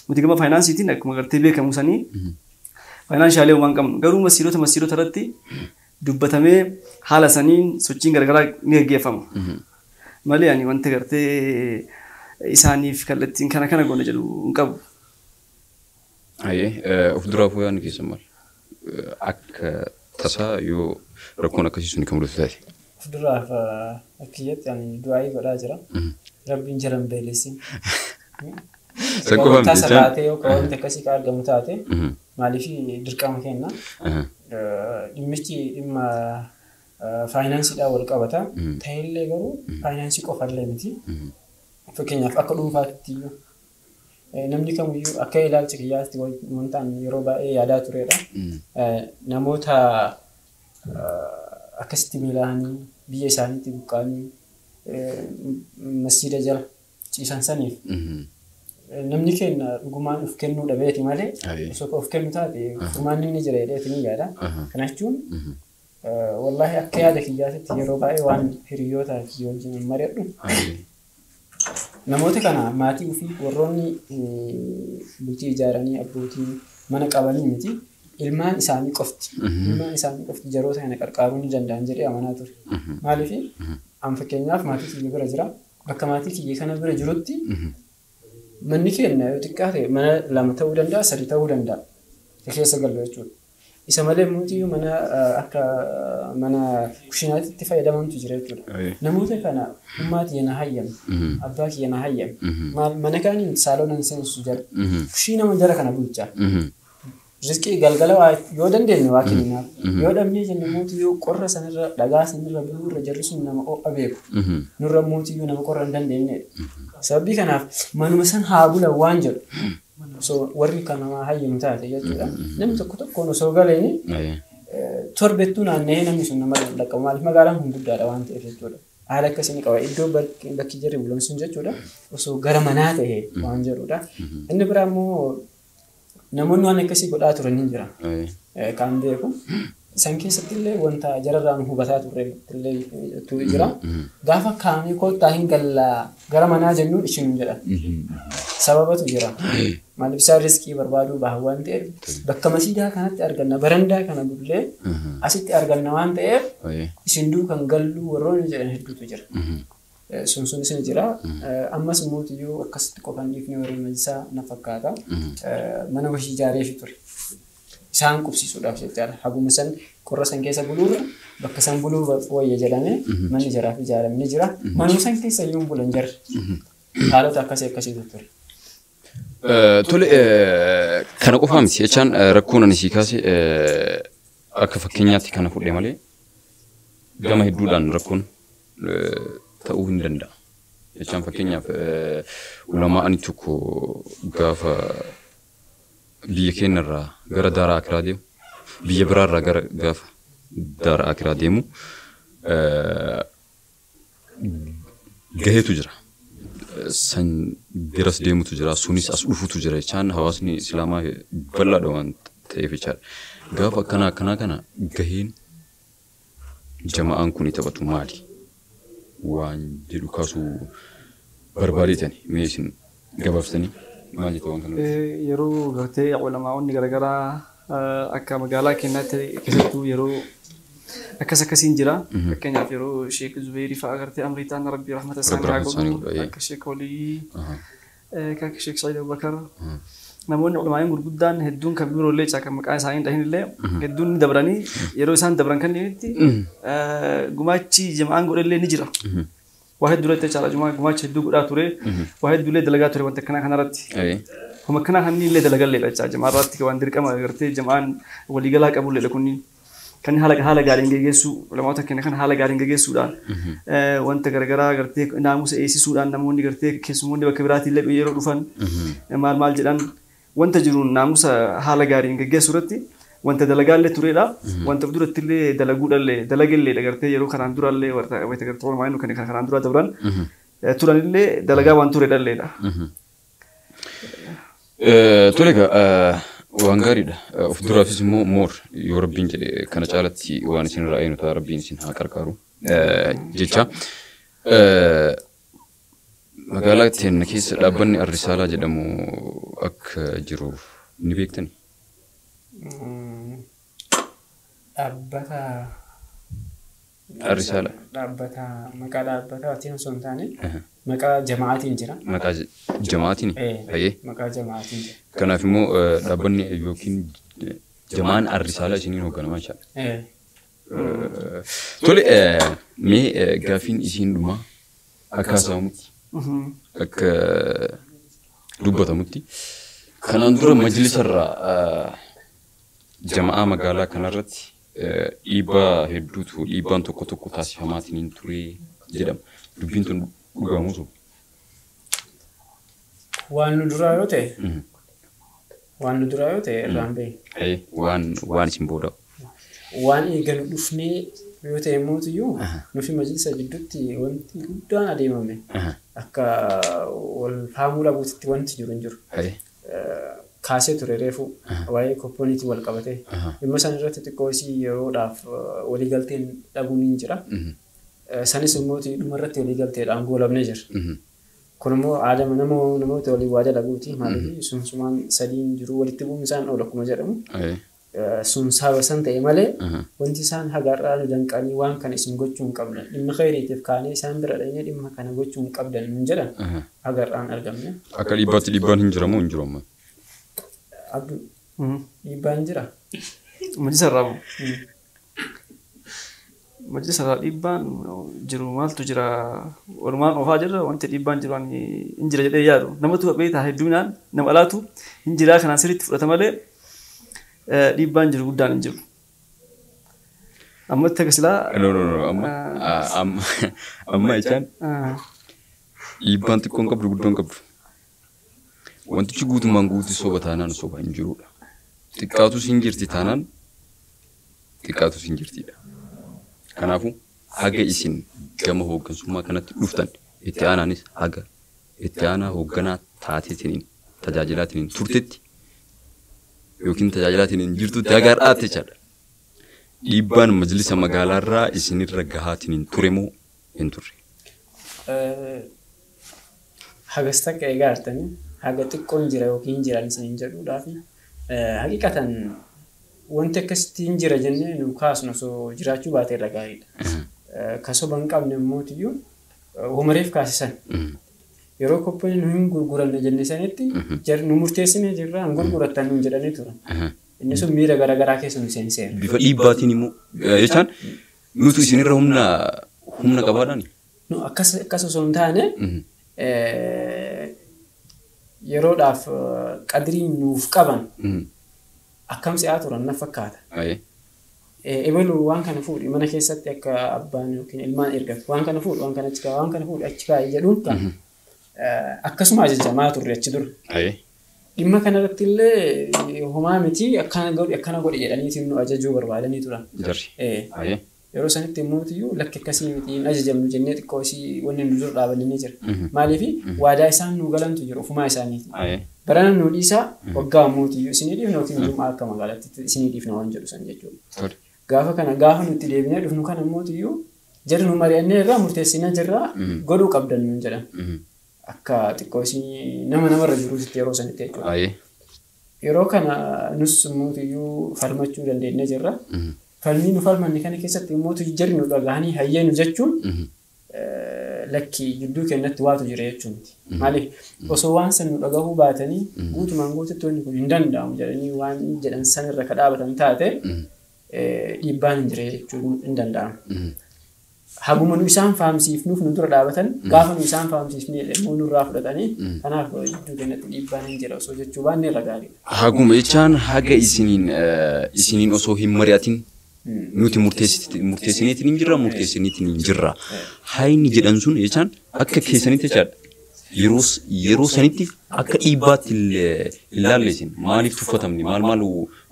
Nuti gama faayinaansiitiin akkuma gartee beekamu sanii faayinaanshaaliin waan qabnu garuu masiirota irratti dubbatamee haala saniin sochiin garagaraa ni gaggeeffama. Malee ani wanti gartee isaaniif kallattiin kana goone jedhu hin qabu. Of duraa fuudhaan keessa maal? Akka tasaa yoo rakkoon akkasii sun kan mul'atu taate. Of duraaf akkiyyatti ani du'aayii godhaa jira. Rabbiin jala hin beelessin. Tasa taatee yoo wanti akkasii kan argamu taate maaliif dirqama kenna. Dhimmichi dhimma faayinaansiidhaan wal qabata. Ta'ellee garuu faayinaansii qofallee miti. Fakkeenyaaf akka dhuunfaatti namni kamiyyuu akka ilaalcha kiyyaatti wantaan yeroo baay'ee yaadaa turedha. Namoota akkasitti miila'anii biyya isaaniitti buqqa'anii masjiida jala ciisan saniif namni keenya dhugumaan of kennuu dhabeeti malee osoo of kennu taate furmaanni inni jira jedheeti ni yaada. Kana jechuun wallaahi akka yaada kiyyaatti yeroo baay'ee waan hiriyoota kiyya wajjin mari'adhu namoota kana maatii ofii warroonni bultii ijaaranii abbootii mana qabanii miti ilmaan isaanii qofti jaroota kana qarqaaruu ni danda'an jedhee amanaa ture. Maaliif an fakkeenyaaf maatii kiyya bira jira bakka maatii kiyya kana bira jirutti manni keenya yoo xiqqaate mana 2 ta'uu danda'a 3 ta'uu danda'a keessa galu jechuudha. Isa malee mootii mana akka mana kushinaatti itti fayyadamantu jira jechuudha. Namoota kana ummati yana hayyam abbaa kiyya na hayyam mana kaaniin saalonan seensu jira kushina manjara kana bulchaa. Rizqii galgala yoo dandeenye waa kennaaf yoo dhabnee jenne mootii yoo qorra sanirra dhagaa sanirra bulurra jarri sun nama o'a beeku nurra mootii yoo nama qorra hin dandeenye. Sababii kanaaf manuma san haa bula waan jedhu so warri kana hayyamu taate jechuudha. Namni tokkoon osoo galeeni torbettuu naanna'ee namni sun nama dhaqqabu maaliif magaalaan kun guddaadha waan ta'eef jechuudha. Haala akkasii qaba iddoo bakki jarri bulan sun jechuudha osoo gara manaa ta'e waan jedhudha. Inni biraa immoo namoonni waan akkasii godhaa turan hin jira. Kan beeku san keessatti illee wanta jararraan hubataa turre illee jira. Gaafa kaamee koottaa hin gallaa gara manaa jennuun ishiin jedha. Sababatu jira. Maaliif isaan riskii barbaaduu bahan waan ta'eef bakka masiidaa kanatti arganna barandaa kana bullee asitti arganna waan ta'eef isin duukan galluu warroonni jedhan hedduutu jira. Sun isin jira. Ammas mootiyyuu akkasitti qofaan dhiifnee warri majlisaa na fakkaata. Mana washii ijaaree ture. Isaan qubsiisuudhaaf jechaadha. Haguma san qorra san keessa buluurra bakka san buluu wayya jedhamee manni jaraaf ijaaramee jira. Manuma san keessa iyyuu bulan jarri. Haalota akkasiitu ture. Tole kana qofaa miti jechaan rakkoon ani sii kaase akka fakkeenyaatti kana fudhee malee gama hedduudhaan rakkoon ta'uu hin danda'a. Jechaan fakkeenyaaf ulamaan tokko gaafa biyya keenyarraa gara daaraa akiraa deemu biyya biraarraa gara gaafa daaraa akiraa deemu gaheetu jira. San biras deemutu jira sunis as dhufutu jira jechaan hawaasni islaamaa bal'aadha waan ta'eef jechaadha. Gaafa akkanaa kana gaheen jama'aan kun taphatu maali? Waan jedhu kaasuu barbaadeetani mee isin gabaaftanii maal jettu waan kana? Yeroo gartee ulamaa'onni garaagaraa akka magaalaa keenyaatti keessattuu yeroo akkasiin jira. Fakkeenyaaf yeroo Sheek Zubairii fa'aa gartee amriitaan rabbii rahmata isaanii haa godhu akka Sheek Olii akka Sheek Sa'iid Abubakar namoonni ulamaa'in gurguddaan hedduun kan biroollee kan maqaa isaanii dhahin illee hedduun ni dabranii yeroo isaan dabran kan inni gumaachi jama'aan godhallee ni jira. Waa hedduu irratti caala gumaachi hedduu godhaa ture. Waa hedduu illee dalagaa ture wanta kana kanarratti. Kuma kana kan illee dalagallee dha jamaa irratti waan dirqama gartee jama'aan waliigalaa qabullee kunniin. Kan haala gaariin geggeessuu ulamoota keenya kan haala gaariin geggeessuudhaan wanta garagaraa gartee naamusa eegsisuudhaan namoonni gartee keessumoonni bakka biraatti illee yeroo dhufan maal jedhan wanta jiruun naamusa haala gaariin geggeessuu irratti wanta dalagaallee turedha. Wanta duratti illee dalaguudhallee dalagallee gartee yeroo kanaan durallee wanta gartee ulamaan kan kanaan dura dabran turanillee dalagaa waan ture dhalleedha. Tole egaa waan gaariidha. Of duraafis immoo moor yoo rabbiin jedhe kana caalatti waan isin irraa eegnu ta'a rabbiin isin haa qarqaaru jecha. Magaalaa Teenna keessa dhaabbanni Arrisaalaa jedhamu akka jiru ni beektani? Dhaabbata Arrisaalaa. Dhaabbata maqaa dhaabbataatiin osoo hin taane maqaa jama'aatiin jira. Maqaa jama'aatiin? Maqaa jama'aatiin jira. Kanaaf immoo dhaabbanni yookiin jamaan Arrisaalaa isiniin hoogganamaa jira. Tole mee gaafiin isiin dhumaa akka haasa'amutti akka dubbatamutti kanaan dura majlisarraa jama'aa magaalaa kanarratti dhiibbaa hedduutu dhiibbaan tokko tokko taasifamaatiin ture jedhama. Dubbiin tun dhugamuutu. Waan nu duraa yoo ta'e irraan beeku. Waan isin booda. Waan eegalu dhufnee yoo ta'e mootiyyuu nufi majlisa gidduutti wanti guddaan adeemame akka wal faamuu dhabuutitti wanti jiru hin jiru. Kaasee ture reefu waa'ee koppooniitiin wal qabatee dhimma san irratti xiqqoo isii yeroodhaaf waliigalteen dhabuun hin jira. Sanis immoo dhuma irratti waliigalteedhaan goolabnee jira. Kun immoo aadama namoota walii waada dhabuuti. Maaliif sunsumaan sadiin jiru walitti bu'uun isaan oolu akkuma jedhamu. Sun sababa san ta'e malee wanti isaan hagaarraa nu danqanii waan kana isin gochuu hin qabdan. Dhimma khayriitiif kaanee isaan bira dhaqnee dhimma kana gochuu hin qabdan nun jedhan hagaarraan argamne. Akka dhiibbaatti dhiibbaan hin jiramoo hin jiru amma? Abduu dhiibbaan jira. Majlisarraa dhiibbaan jiru maaltu jira? Walumaan oofaa jirra wanti dhiibbaan jiru hin jira jedhee yaadu. Namatu beektaa hedduminaan nama alaatu hin jiraa kanaan sirriitti fudhata malee dhiibbaan jiru guddaan hin jiru. Ammatti akka silaa. Amma jechaan dhiibbaan xiqqoo hin qabdu guddoo hin qabdu. Wantichi guutummaan guutuu soba taanaan soba hin jirudha. Xiqqaatus hin jirti taanaan xiqqaatus hin jirtidha. Kanaafuu haga isin gama hooggansummaa kanatti dhuftan itti aanaanis haga itti aanaa hoogganaa taateetiniin tajaajilaatiin turtetti yookiin tajaajilaatiin jirtutti haga har'aatti jechaadha. Dhiibbaan majlisa magaalaarraa isinirra gahaatiin ture moo hin turre? Hagas takka egaa artanii haga xiqqoon jira yookiin jiran isiniin jedhuudhaaf haqiqatan wanti akkasitti hin jira jennee nu kaasnu osoo jiraachuu baatee irra gaariidha. Kasoba hin qabne immoo homareef kaasisan. Yeroo koppoon nu hin gurguranne jenne sanitti nu murteessinee jirra hin gurgurattan nuun jedhanii turan. Inni sun miira garaagaraa keessa nu seenseera. Bifa dhiibbaatiin immoo jechaan nutu isinirra humna qabaadhaan. Akkas osoo hin taane yeroodhaaf qadrii nuuf qaban akkam si'aa turan na fakkaata. Ebalu waan kana fuudhi mana keessatti akka abbaan yookiin ilmaan ergatu waan kana fuudhi waan kana achi kaa'e waan kana fuudhi achi kaa'e jedhuun akkasuma ajajamaa turre achi dura. Dhimma kanarratti illee homaa miti akkana godhe jedhaniitiin nu ajajuu barbaadanii turan. Yeroo sanitti immoo lakki akkasii miti hin ajajamnu jennee xiqqoo isii wanni nu dura dhaabanii jira. Maaliif waadaa isaan nu galantu jiru ofumaa isaaniiti. Barana nu dhiisaa waggaa mootiyyuu isinii dhiifna yookiin jum'aa akka magaalaatti isinii dhiifna waan jedhu san jechuudha. Gaafa nutti deebinee dhufnu kana mootiyyuu jarri nu mari'annee irraa murteessinee jirraa godhuu qabdan nuun jedhan. Akka xiqqoo isinii namarra jiruutti yeroo sanitti jechuudha. Yeroo kana nus mootiyyuu falmachuu dandeenye jirra. Falmii nu falmanne kana keessatti mootii jarri nu dhagahanii hayyeenu jechuun lakki gidduu keenyatti waatu jira jechuuti. Maaliif osoo waan san nu dhagahuu baatanii guutumaan guututti wanni kun hin danda'amu jedhanii waan jedhan sanirra ka dhaabatan taate dhiibbaan hin jire jechuun hin danda'amu. Haguma nu isaan fahamsiifnuuf nu dura dhaabatan gaafa nu isaan fahamsiifnee immoo nurraa fudhatanii kanaaf gidduu keenyatti dhiibbaan hin jira osoo jechuu baannee irra gaariidha. Haguma jechaan haga isiniin osoo hin mari'atin nuti murteessiniitiin hin jirra murteessiniitiin hin jirra. Hayni jedhan sun jechaan akka keessanitti jechaadha. Yeroo sanitti akka dhiibbaatti ilaalle isin maaliif tuffatamni maal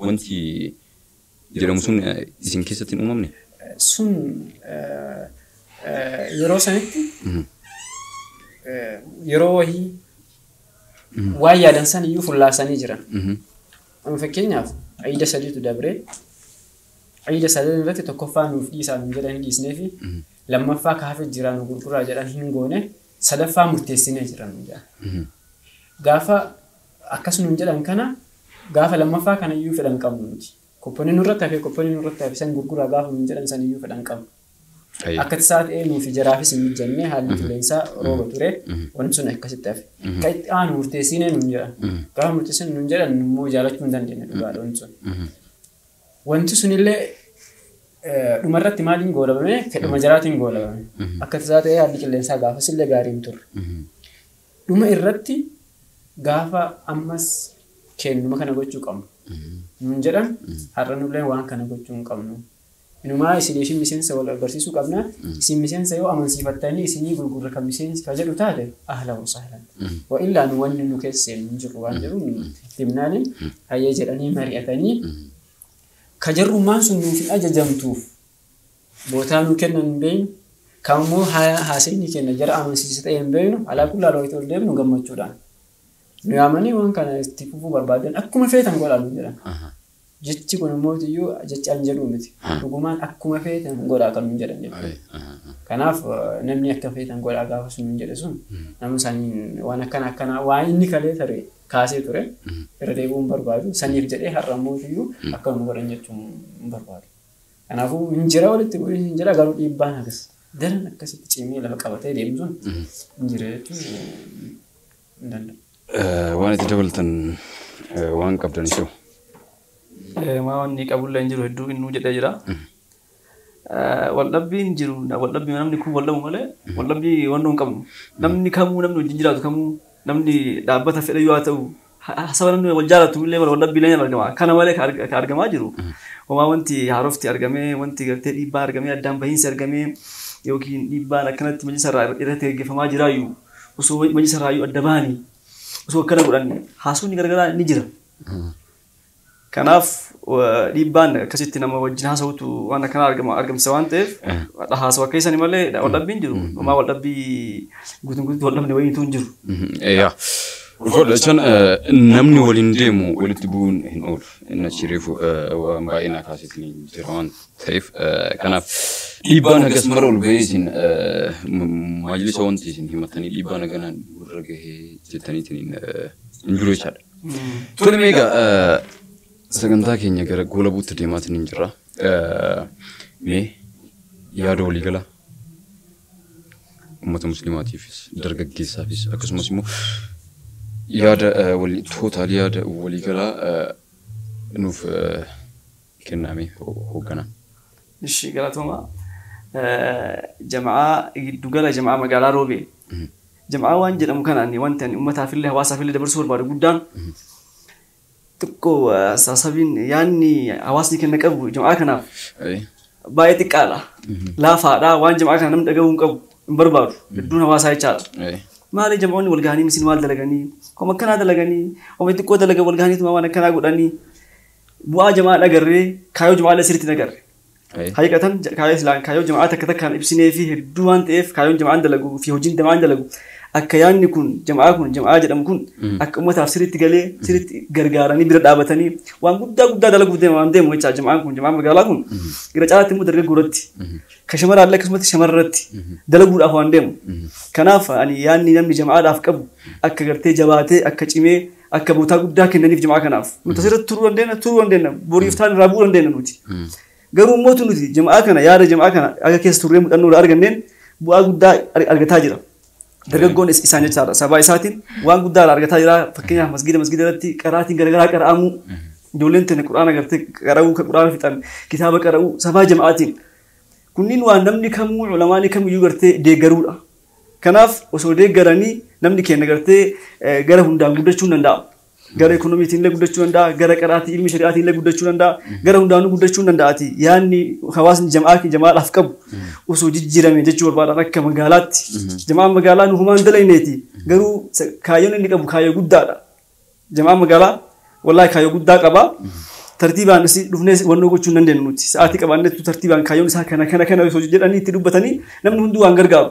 wanti jedhamu sun isin keessatti hin uumamne? Sun yeroo sanitti yeroo wahii waan yaadan san iyyuu fullaasanii jiran. Fakkeenyaaf ciida sadiitu dabree ciida sadeen irratti tokkoffaa nuuf dhiisaa nuun jedhan hin dhiisnee fi lammaffaa kaafee jiraan gurguraa jedhan hin goone sadaffaa murteessinee jiran jedhan. Gaafa akkasumas jedhan kana gaafa lammaffaa kana iyyuu fedhan qabnu nuti. Kopponii nurratti hafee kopponii nurratti hafee san gurguraa gaafa nuun jedhan san iyyuu fedhan qabnu. Akka tasaat nuufi jaraafis hin mijjannee haalli qilleensaa rooba ture wanti sun akkasitti hafe. Ka itti aanu murteessinee nuun jedhan. Gaafa murteessinee nuun jedhan immoo jaalachuu hin dandeenye dhugaadha wanti sun. Wanti sunillee dhumarratti maaliin goolabame fedhuma jaraatiin goolabame. Akka tasaat haalli qilleensaa gaafas illee gaariin turre. Dhuma irratti gaafa ammas kennuma kana gochuu qabnu. Nuun jedhan har'a nullee waan kana gochuu hin qabnu. Inumaa isin miseensa wal agarsiisuu qabna. Isin miseensa yoo amansiifattanii isinii gurgurra kan miseensi ka jedhu taate ahlan wa sahlan. Wa illaa nu wanni nu keessee hin jiru waan jedhu himnaani hayyee jedhanii mari'atanii ka jarrummaan sun nuuf hin ajajamtuuf bootaa nu kennan hin beeknu kammoo haaseenii kenna jara amansiisa ta'e hin beeknu alaa kullaa looyita ol deemnu gammachuudhaan. Nu yaamanii waan kana itti fufuu barbaadan akkuma feetan godhaa jedhan. Jechi kun immoo iyyuu jechi an jedhu miti. Dhugumaan akkuma feetan godhaa kan nuun jedhan jechuudha. Kanaaf namni akka feetan godhaa gaafa sun nuun jedhe sun namni isaanii waan akkana waan inni kalee ture kaasee ture irra deebi'uu hin barbaadu. Saniif jedhee har'a immoo iyyuu akka nu godhan jechuun hin barbaadu. Kanaafuu injira walitti godhin injira garuu dhiibbaan akkas daran akkasitti cimee lafa qabatee deemu sun injira jechuun hin danda'u. Waan itti dabalatan waan qabdan ishee. Maa wanni qabulla hin jiru hedduu innuu jedhee jira. Waldhabbiin jiru waldhabbii namni kun waldhabu malee waldhabbii wanni hin qabnu. Namni kamuu namni wajjin jiraatu kamuu namni dhaabbata fedhe yoo ta'u saba namni wal jaalatu illee waldhabbii illee argama. Kana malee ka argamaa jiru. Homaa wanti haarofti argamee wanti gartee dhiibbaa argamee addaan bahiinsi argamee yookiin dhiibbaan akkanatti majlisarraa irratti gaggeeffamaa jiraayyuu osoo majlisarraayyuu adda bahanii osoo akkana godhan haasofni garagaraa ni jira. Kanaaf dhiibbaan akkasitti nama wajjin haasawutu waan akkana argamsiisa waan ta'eef haasawa akka isanii malee waldhabbiin jiru. Homaa waldhabbii guutuutti waldhabne wayiitu hin jiru. Godhachaan namni waliin deemu walitti bu'uun hin oolu. Inni achireefu waan baay'ee na kaasitanii jira waan ta'eef kanaaf dhiibbaan hagas mara ol bahee isin majlisa wanti isin himatanii dhiibbaan haganaan gurra gahee jettaniitiin hin jiru jechaadha. Tole meegaa sagantaa keenya gara goolabuutti deemaatiin hin jirra. Mee yaada waliigalaa uummata musliimaatiifis dargaggeessaafis akkasumas immoo yaada tootaalii yaada waliigalaa nuuf kenname hoogganaa. Ishi galatooma jamaa giddugala jamaa magaalaa Roobee. Jamaa waan jedhamu kanaan wanti ani uummataafillee hawaasaafillee dabarsuu barbaadu guddaan xiqqoo saasabiin yaanni hawaasni kenna qabu jamaa kanaaf baay'ee xiqqaadha. Laafaadha waan jamaa kana namni dhagahuu hin qabu hin barbaadu hedduun hawaasaa jechaadha. Maali jamaa'onni wal gahanii misin maal dalaganii homa akkanaa dalaganii homa xiqqoo dalaga wal gahaniitu waan akkanaa godhanii bu'aa jamaa dhagarree kaayoo jamaa sirriitti nagarre. Haqiqatan kaayoo jamaa takka takkaan ibsinee fi hedduu waan ta'eef kaayoon jamaan dalagu fi hojiin jamaan dalagu akka yaanni kun jamaa jedhamu kun akka uummataaf sirriitti galee sirriitti gargaaranii bira dhaabatanii waan guddaa dalaguuf waan deemu jecha jamaan kun jamaa magaalaa kun gara caalaatti immoo dargaggoorratti ka shamarraallee akkasumatti shamarratti dalaguudhaaf waan deemu. Kanaaf ani yaanni namni jamaadhaaf qabu akka gartee jabaatee akka cimee akka bootaa guddaa kennaniif jamaa kanaaf nuti asirratti turuu dandeenya boriif ta'an irraa bu'uu dandeenya nuti. Garuu immoo nuti jamaa kana yaada jamaa kana akka keessa turree muuxannoo arganneen bu'aa guddaa argataa jira. Dargaggoon isaan jechaadha sabaa isaatiin waan guddaa argataa jira. Fakkeenyaaf masgida irratti qaraatiin garagaraa qara'amu ijoolleen tana quraana gartee qara'uu quraana fixan kitaaba qara'uu sabaa jamaatiin kunniin waan namni kamuu ulamaanii kamiyyuu gartee deeggaruudha. Kanaaf osoo deeggaranii namni keenya gartee gara hundaan guddachuu danda'a. Gara ekonomiitiin illee guddachuu danda'a, gara qaraatii ilmi shari'aatiin illee guddachuu danda'a, gara hundaanuu guddachuu danda'ati. Yaanni hawaasni jamaadhaaf qabu osoo jijjiirame jechuu barbaadan akka magaalaatti. Jamaan magaalaa nu humaan dalayneeti. Garuu kaayyoon inni qabu kaayyoo guddaadha. Jamaan magaalaa wallaahi kaayyoo guddaa qaba. Tartiibaan dhufnee wannoo gochuu hin dandeenyu nuti. Sa'aatii qabaanneetu tartiibaan kaayyoon isaa kana osoo jedhanii itti dubbatanii namni hunduu waan gargaaru.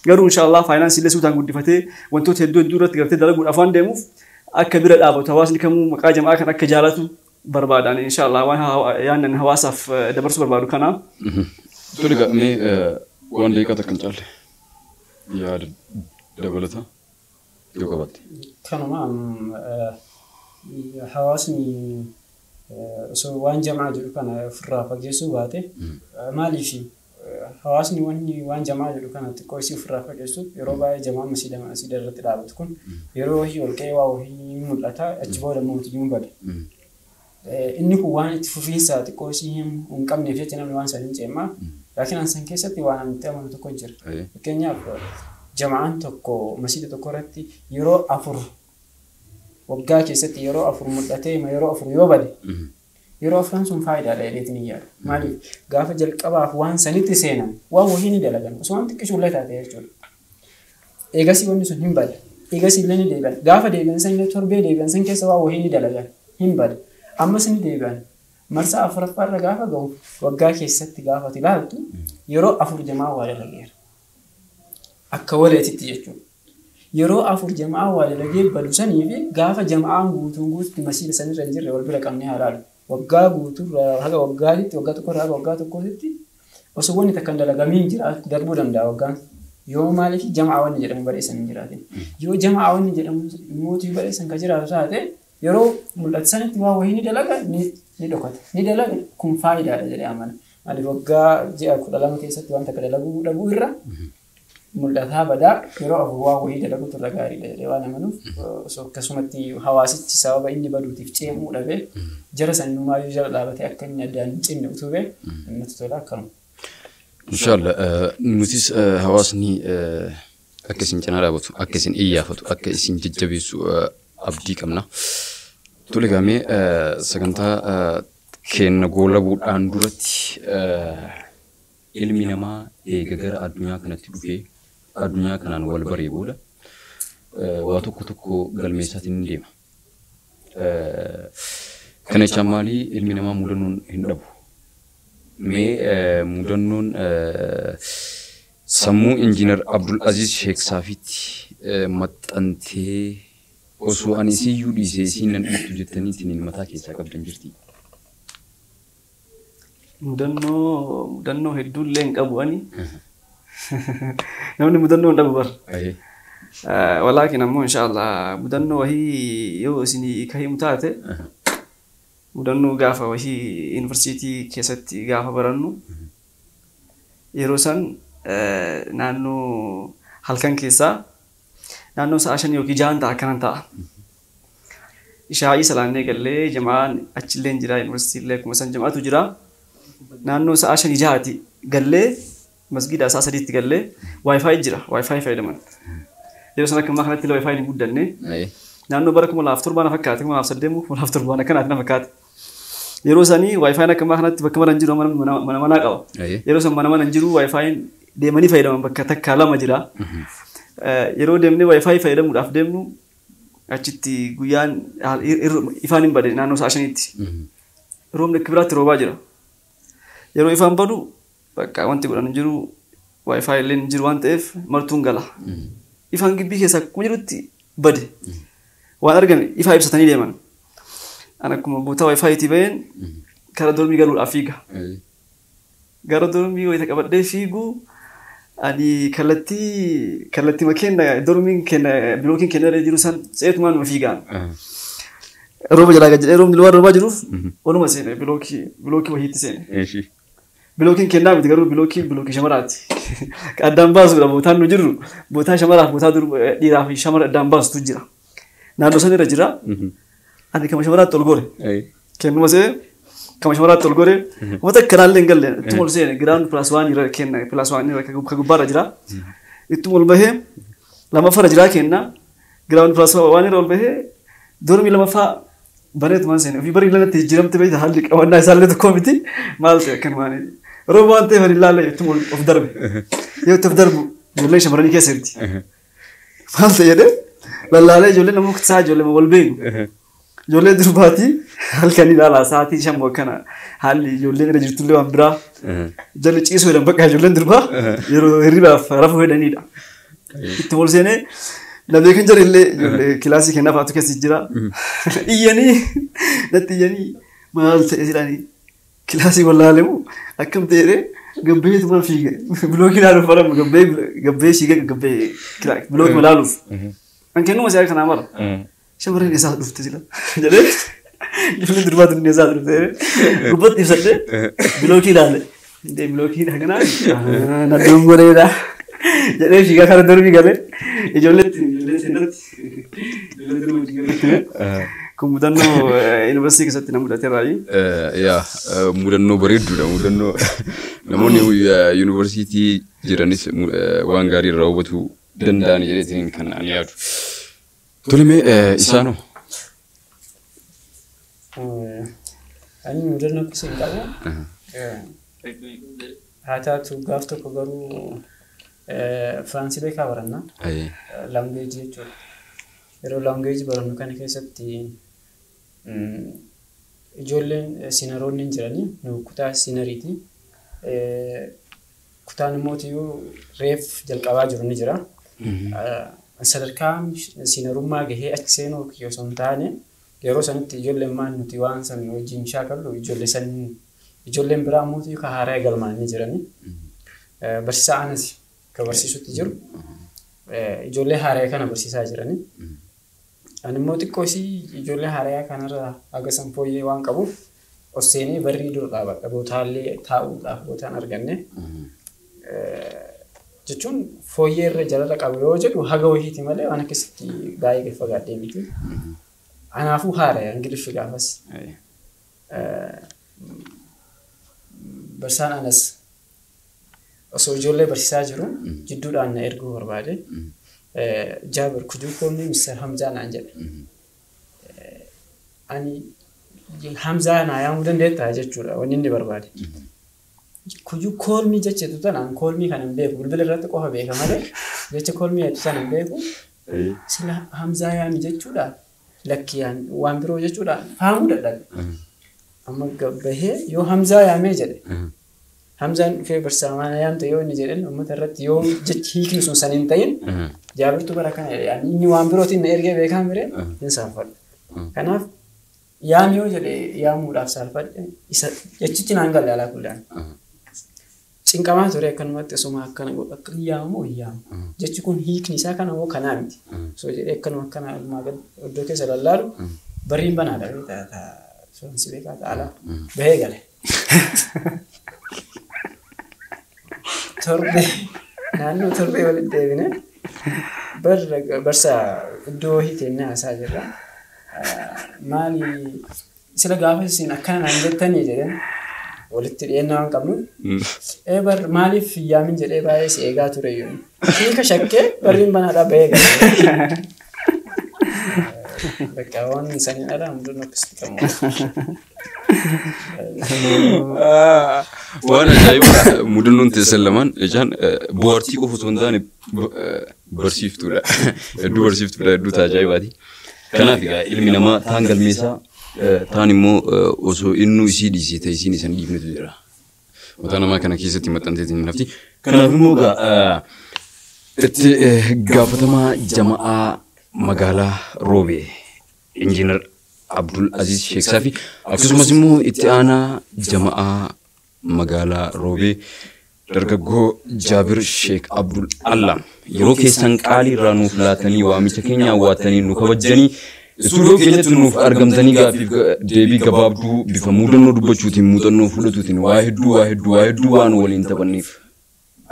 garuu inshallah finance illee suutaan guddifatee wantoota hedduu irratti gartee dalaguun afaan deemuuf akka bira dhaabatu hawaasni kamuu maqaa jamaa kan akka jaalatu barbaadan inshallah waan yaanan hawaasaaf dabarsu barbaadu kana tole gamee waan deeqa takkan caalle yaada dabalata yoo qabatte kanuma hawaasni osoo waan jamaa jedhu kana ofirraa fageessuu baate maaliif hawaasni waan jamaa jedhu kana xiqqoo isii ofirraa fageessuuf yeroo baay'ee jamaa masiida irratti dhaabatu kun yeroo wahii ol ka'ee waa wahii mul'ata achi booda mootii bada. Inni kun waan itti fufiinsa xiqqoo isii hin qabneef jecha namni waan san hin ceemaa laakiin ansan keessatti waan nuti amanu tokko jira. Fakkeenyaaf jamaan tokko masiida tokko irratti yeroo 4 waggaa keessatti yeroo 4 mul'atee yeroo 4 yoo bade yeroo 4 sun faayidaadha jedheetiin hin yaadu. Maaliif gaafa jalqabaaf waan sanitti seenan waan wahii ni dalagan osoo waan xiqqishuullee taate jechuudha. Eegasii wanni sun hin bada. Eegasii illee ni deebi'an. Gaafa deebi'an san illee torbee deebi'an san keessa waan wahii ni dalagan hin bada. Ammas ni deebi'an. Marsaa 4ffaa irra gaafa ga'u waggaa keessatti gaafa ilaaltu yeroo 4 jamaa waa dalageera. Akka waleetitti jechuudha. Yeroo 4 jamaa waa dalagee badu sanii fi gaafa jamaan guutuutti masiida sanirra hin jirre wal bira qabnee haalaalu. Waggaa guutuu haga waggaatitti waggaa tokko irraa waggaa tokkootti osoo wanni takkan dalagamiin jira darbuu danda'a waggaan. Yoo maaliif jamaa wanni jedhamu badheessan hin jiraatin. Yoo jamaa wanni jedhamu mootii badheessan kan jiraatu taate yeroo mul'atu sanitti waa wahii ni dalaga ni dhokata. Ni dalaga kun faayidaadha jedhee amana. Maaliif waggaa ji'a 12 keessatti waan takka dalaguu dhabuu irra mul'ataa badaa yeroo waa wahii dalaguutu irra gaariidha jedhee waan amanuuf akkasumatti hawaasichi sababa inni baduutiif ceemuu dhabee jara sanumaayyuu jala dhaabatee akka inni addaan hin cinne utubee innatti tola akkanuma. Inshallah nutis hawaasni akka isin cinaa dhaabatu akka isin iyyaafatu akka isin jajjabeessu abdii qabna. Tole gamee sagantaa kenna goolabuudhaan duratti ilmi namaa eega gara addunyaa kanatti dhufee addunyaa kanaan wal baree booda waa tokko galmeessaatiin ni deema. Kana jechaan maalii ilmi namaa mudannoon hin dhabu. Mee mudannoon sammuu injiinar Abdul Aziz Sheek Saafitti maxxantee osoo ani isiyyuu dhiisee isiin nan dhuftu jettaniitiin mataa keessaa qabdan jirti. Mudannoo hedduullee hin qabu ani. Namni mudannoo hin dhabu bara. Walaakin ammoo inshallah mudannoo wahii yoo isinii kahimu taate mudannoo gaafa wahii yuunivarsiitii keessatti gaafa barannu yeroo san naannoo halkan keessaa naannoo sa'a 5 yookiin 6 ta'a akkanan ta'a. Ishaa'ii salaannee gallee jamaan achillee jira yuunivarsiitiillee akkuma san jamaatu jira. Naannoo sa'a 5 gallee masgiida sa'a 3 gallee wifi jira wifi fayyadaman. Yeroo sana akka kanatti illee wifi ni guddanne. Naannoo bara 2007 na fakkaate 2008 akkanaatti na fakkaate. Yeroo sanii wifi akka kanatti bakka maran jiru mana qaba. Yeroo san mana jiru wifi deemanii fayyadaman bakka takka lama jira. Yeroo deemnee wifi fayyadamuudhaaf deemnu achitti guyyaan ifaan hin bade naannoo sa'a 5tti. Roobni akka biraatti roobaa jira. Yeroo ifaan badu bakka wanti godhan jiru wifi illee jiru waan ta'eef martuun gala. Ifaan gibbii keessa akkuma jirutti bade. Waan argan ifaa ibsatanii deeman. Ana akkuma buutaa wifi itti baheen kara dormii galuudhaaf fiiga. Gara dormii wayita qabadhee fiigu ani kallattii makeenya dormiin keenya bilookiin keenya irra jiru san seetumaan ma fiigaan. Rooba jalaa gajjadhee roobni waan roobaa jiruuf waluma seene bilookii wahiitti seene. Bilookiin kennaa miti garuu bilookii shamaraati. Addaan baasuudha bootaan nu jirru bootaa shamaraaf bootaa dhiiraa fi shamara addaan baasutu jira. Naannoo san irra jira. Ani kama shamaraatti ol gore. Kennuma see kama shamaraatti ol gore. Wanta kanaallee hin galle ittuma ol seene giraand +1 irra kenna +1 irra ka gubbaarra jira. Ittuma ol bahee lamaffaarra jira kenna giraand +1 irra ol bahee dormii lamaffaa bareetu maan seene ofii barii lanatti jijjiiramte beekta haalli qabannaa isaallee tokko miti maal ta'e kan maani. Rooba waan ta'eef ani ilaalle ittuma of darbe. Yoo itti of darbu ijoollee shamarranii keessa jirti. Maal ta'e jedhee lallaalee ijoollee namoota kutaa ijoollee wal beeku. Ijoollee durbaatii halkanii ilaalaa sa'aatii 5 akkana haalli ijoolleen irra jirtullee waan biraa jalli ciisuu jedhan bakka ijoolleen durbaa yeroo hirribaaf rafuu hedaniidha. itti ol seenee labee kan jirellee kilaasii kennaaf haatu keessi jira. Iyyanii natti iyyanii maal ta'e jedhanii kilaasii wallaalemu akkam ta'ee gabbeetu maal fiige bilookii laaluuf faramu gabbee fiige gabbee bilookii malaaluuf. An kennuma siyaa kanaa mara. Shamarreen isaa dhufte jira jedhee ijoollee durbaatu inni isaa dhufte gubbatti ibsadhee bilookii ilaale. Indee bilookii dhaganaa naddoon godheedha jedhee fiigaa kana dorbii galee ijoollee kun mudannoo yuunivarsiitii keessatti nama mudate raayi. Yaa mudannoo bareedduudha mudannoo namoonni yuunivarsiitii jiranis waan gaarii irraa hubachuu danda'an jedheetiin kan ani yaadu. Tolemee isaanoo. Ani mudannoo akkasii hin qabu. Haa taatu gaaf tokko garuu Firaansii beekaa baranna. Laangeejii jechuudha. Yeroo laangeejii barannu kana keessatti ijoolleen siinaroonni hin jiranii nu kutaa siinariiti. Kutaan immoo reef jalqabaa jiru ni jira. Sadarkaa siinarummaa gahee achi seenuu osoo hin taane yeroo sanatti ijoolleen maan nuti waan san wajjin shaakallu ijoolleen biraa immoo ka haaraa galmaanii jiranii. Barsiisaa anas ka barsiisutti jiru ijoollee haaraa kana barsiisaa jiranii. Ani immoo xiqqoo ijoollee haaraa kanarra haga sanfooyyee waan qabuuf oseenii barrii dur dhaabadha bootaallee taa'uudhaaf bootaan arganne. Jechuun fooyyee irra jalarra qabu yoo jedhu haga wahiiti malee waan akkasitti baay'ee gadi fagaadhee miti. Anaafuu haaraa Ingiliffii gaafas. Barsaan anas osoo ijoollee barsiisaa jiru jidduudhaan na erguu barbaade. Jaabir kujuukoonni Mr. Hamzaa naan jedhe. Ani Hamzaa naa yaamuu dandeettaa jechuudha wanni inni barbaade. Kujuu koolmii jecheetu tanaan koolmii kan hin beeku bilbila irratti qofa beeka malee jecha koolmii jechu sana hin beeku. Sila Hamzaa yaami jechuudha lakkiyaan waan biroo jechuudha faamuu dadhabe. Amma gabbahee yoo Hamzaa yaamee jedhe. Hamzaan dhufee barsiisaa yaamte yoo inni jedhan uummata irratti yoo jechi hiikni sun san hin ta'in Jaabirtu bara kana inni waan birootiin na ergee beekaa miree hin saafadhu. Kanaaf yaami yoo jedhe yaamuudhaaf saalfadhe jechichi naan galle alaa kullaan. Cinqamaa ture akkanumatti asuma akkana akka yaamu yaamu. Jechi kun hiikni isaa kana moo kanaa miti. So jedhee akkanuma akkana iddoo keessa lallaalu barriin banaadha beektaa Firaansii beekaa ta'ala bahee gale. Torbee naannoo torbee walitti deebine barsa iddoo hiitennaa haasaa jirra. Maali sila gaafa isin akkana naan jettanii jedhan walitti dhiyeennaa waan qabnu. Maaliif yaamin jedhee baay'ee si eegaa ture yoo. Hiika shakkee barriin banaadhaa bahee gale. Bakka waan saniin alaa mudannoo akkasitti qabu. Waan ajaa'iba mudannoon teessan lamaan ijaan bohaartii qofa osoo hin taane barsiiftuudha. Hedduu barsiiftuudha hedduu ajaa'ibaati. Kanaaf egaa ilmi namaa taan galmeessaa taan immoo osoo innuu isii dhiisee ta'e isiin isan dhiifnetu jira. Mataa namaa kana keessatti maxxanteetiin hin hafti. Kanaaf immoo itti gaafatamaa jama'aa magaalaa Roobee Injiinar Abdul Aziz Sheeksaa fi akkasumas immoo itti aanaa jama'aa magaalaa Roobee dargaggoo Jaabir Sheek Abdul Allam yeroo keessan qaalii irraa nuuf laatanii waamicha keenya hawwaatanii nu kabajanii istuudiyoo keenyatti nuuf argamtanii gaaffiif deebii gabaabduu bifa mudannoo dubbachuutiin muuxannoo fudhatuutiin waa hedduu waan waliin taphanneef.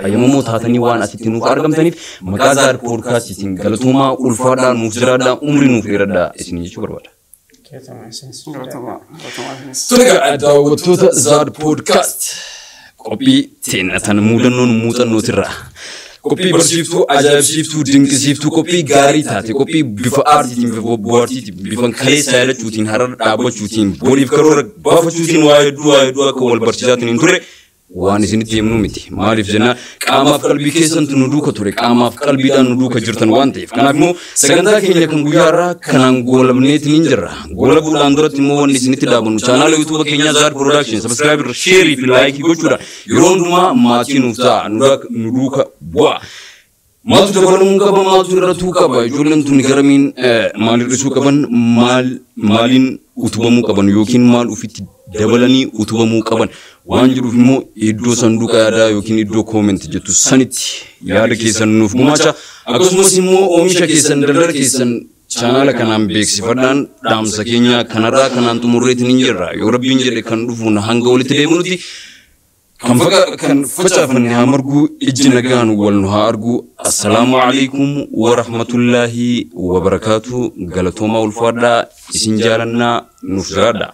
Ayyamoo taatanii waan asitti nuuf argamtaniif maqaa Zaad Poodkaastiitiin galatoomaa ulfaadhaa nuuf jiraadhaa umrii nuuf dheeradhaa isin jechuu barbaada. Tolega daawwattoota Zaad Poodkaast qophii teenatan mudannoon muuxannootirraa qophii barsiiftuu ajaa'ibsiiftuu dinqisiiftuu qophii gaarii taate qophii bifa aartiitiin bifa bohaartiitiin bifa kaleessa yaadachuutiin har'a dhaabbachuutiin booliif karoora baafachuutiin waa hedduu akka wal barsiisaatiin hin turre. Waan isinitti himnu miti maaliif jennaan qaamaaf qalbii keessantu nu duuka ture qaamaaf qalbiidhaan nu duuka jirtan waan ta'eef kanaaf immoo sagantaa keenya kan guyyaarraa kanaan goolabneetiin hin jirra goolabuudhaan duratti immoo wanni isinitti dhaabannu chaanaala yuutuuba keenyaa Zaad Production sabskiraayib sheerii fi laayikii gochuudha yeroo hundumaa maatii nuuf ta'a nu duuka bu'a ما تدبرون كبا ما تدرتو كبا جولن توني كرمين مال رسو كبا مالين utubamuu qaban yookiin maal ufitti dabalanii utubamuu qaban waan jiruuf immoo iddoo sanduuqa yaadaa yookiin iddoo comment jettu sanitti yaada keessan nuuf gumaacha akkasumas immoo oomisha keessan daldala keessan chaanala kanaan beeksifadhaan dhaamsa keenya kanarraa kanaan xumurreetiin hin jirra yoo rabbiin jedhe kan dhufuun hanga walitti deebinutti kan facaafanne haa margu ijji nagaan wal nu haa argu assalaamu alaykum wa rahmatullaahi wa barakaatu galatoomaa ulfaadhaa isin jaalannaa nuuf jiraadha.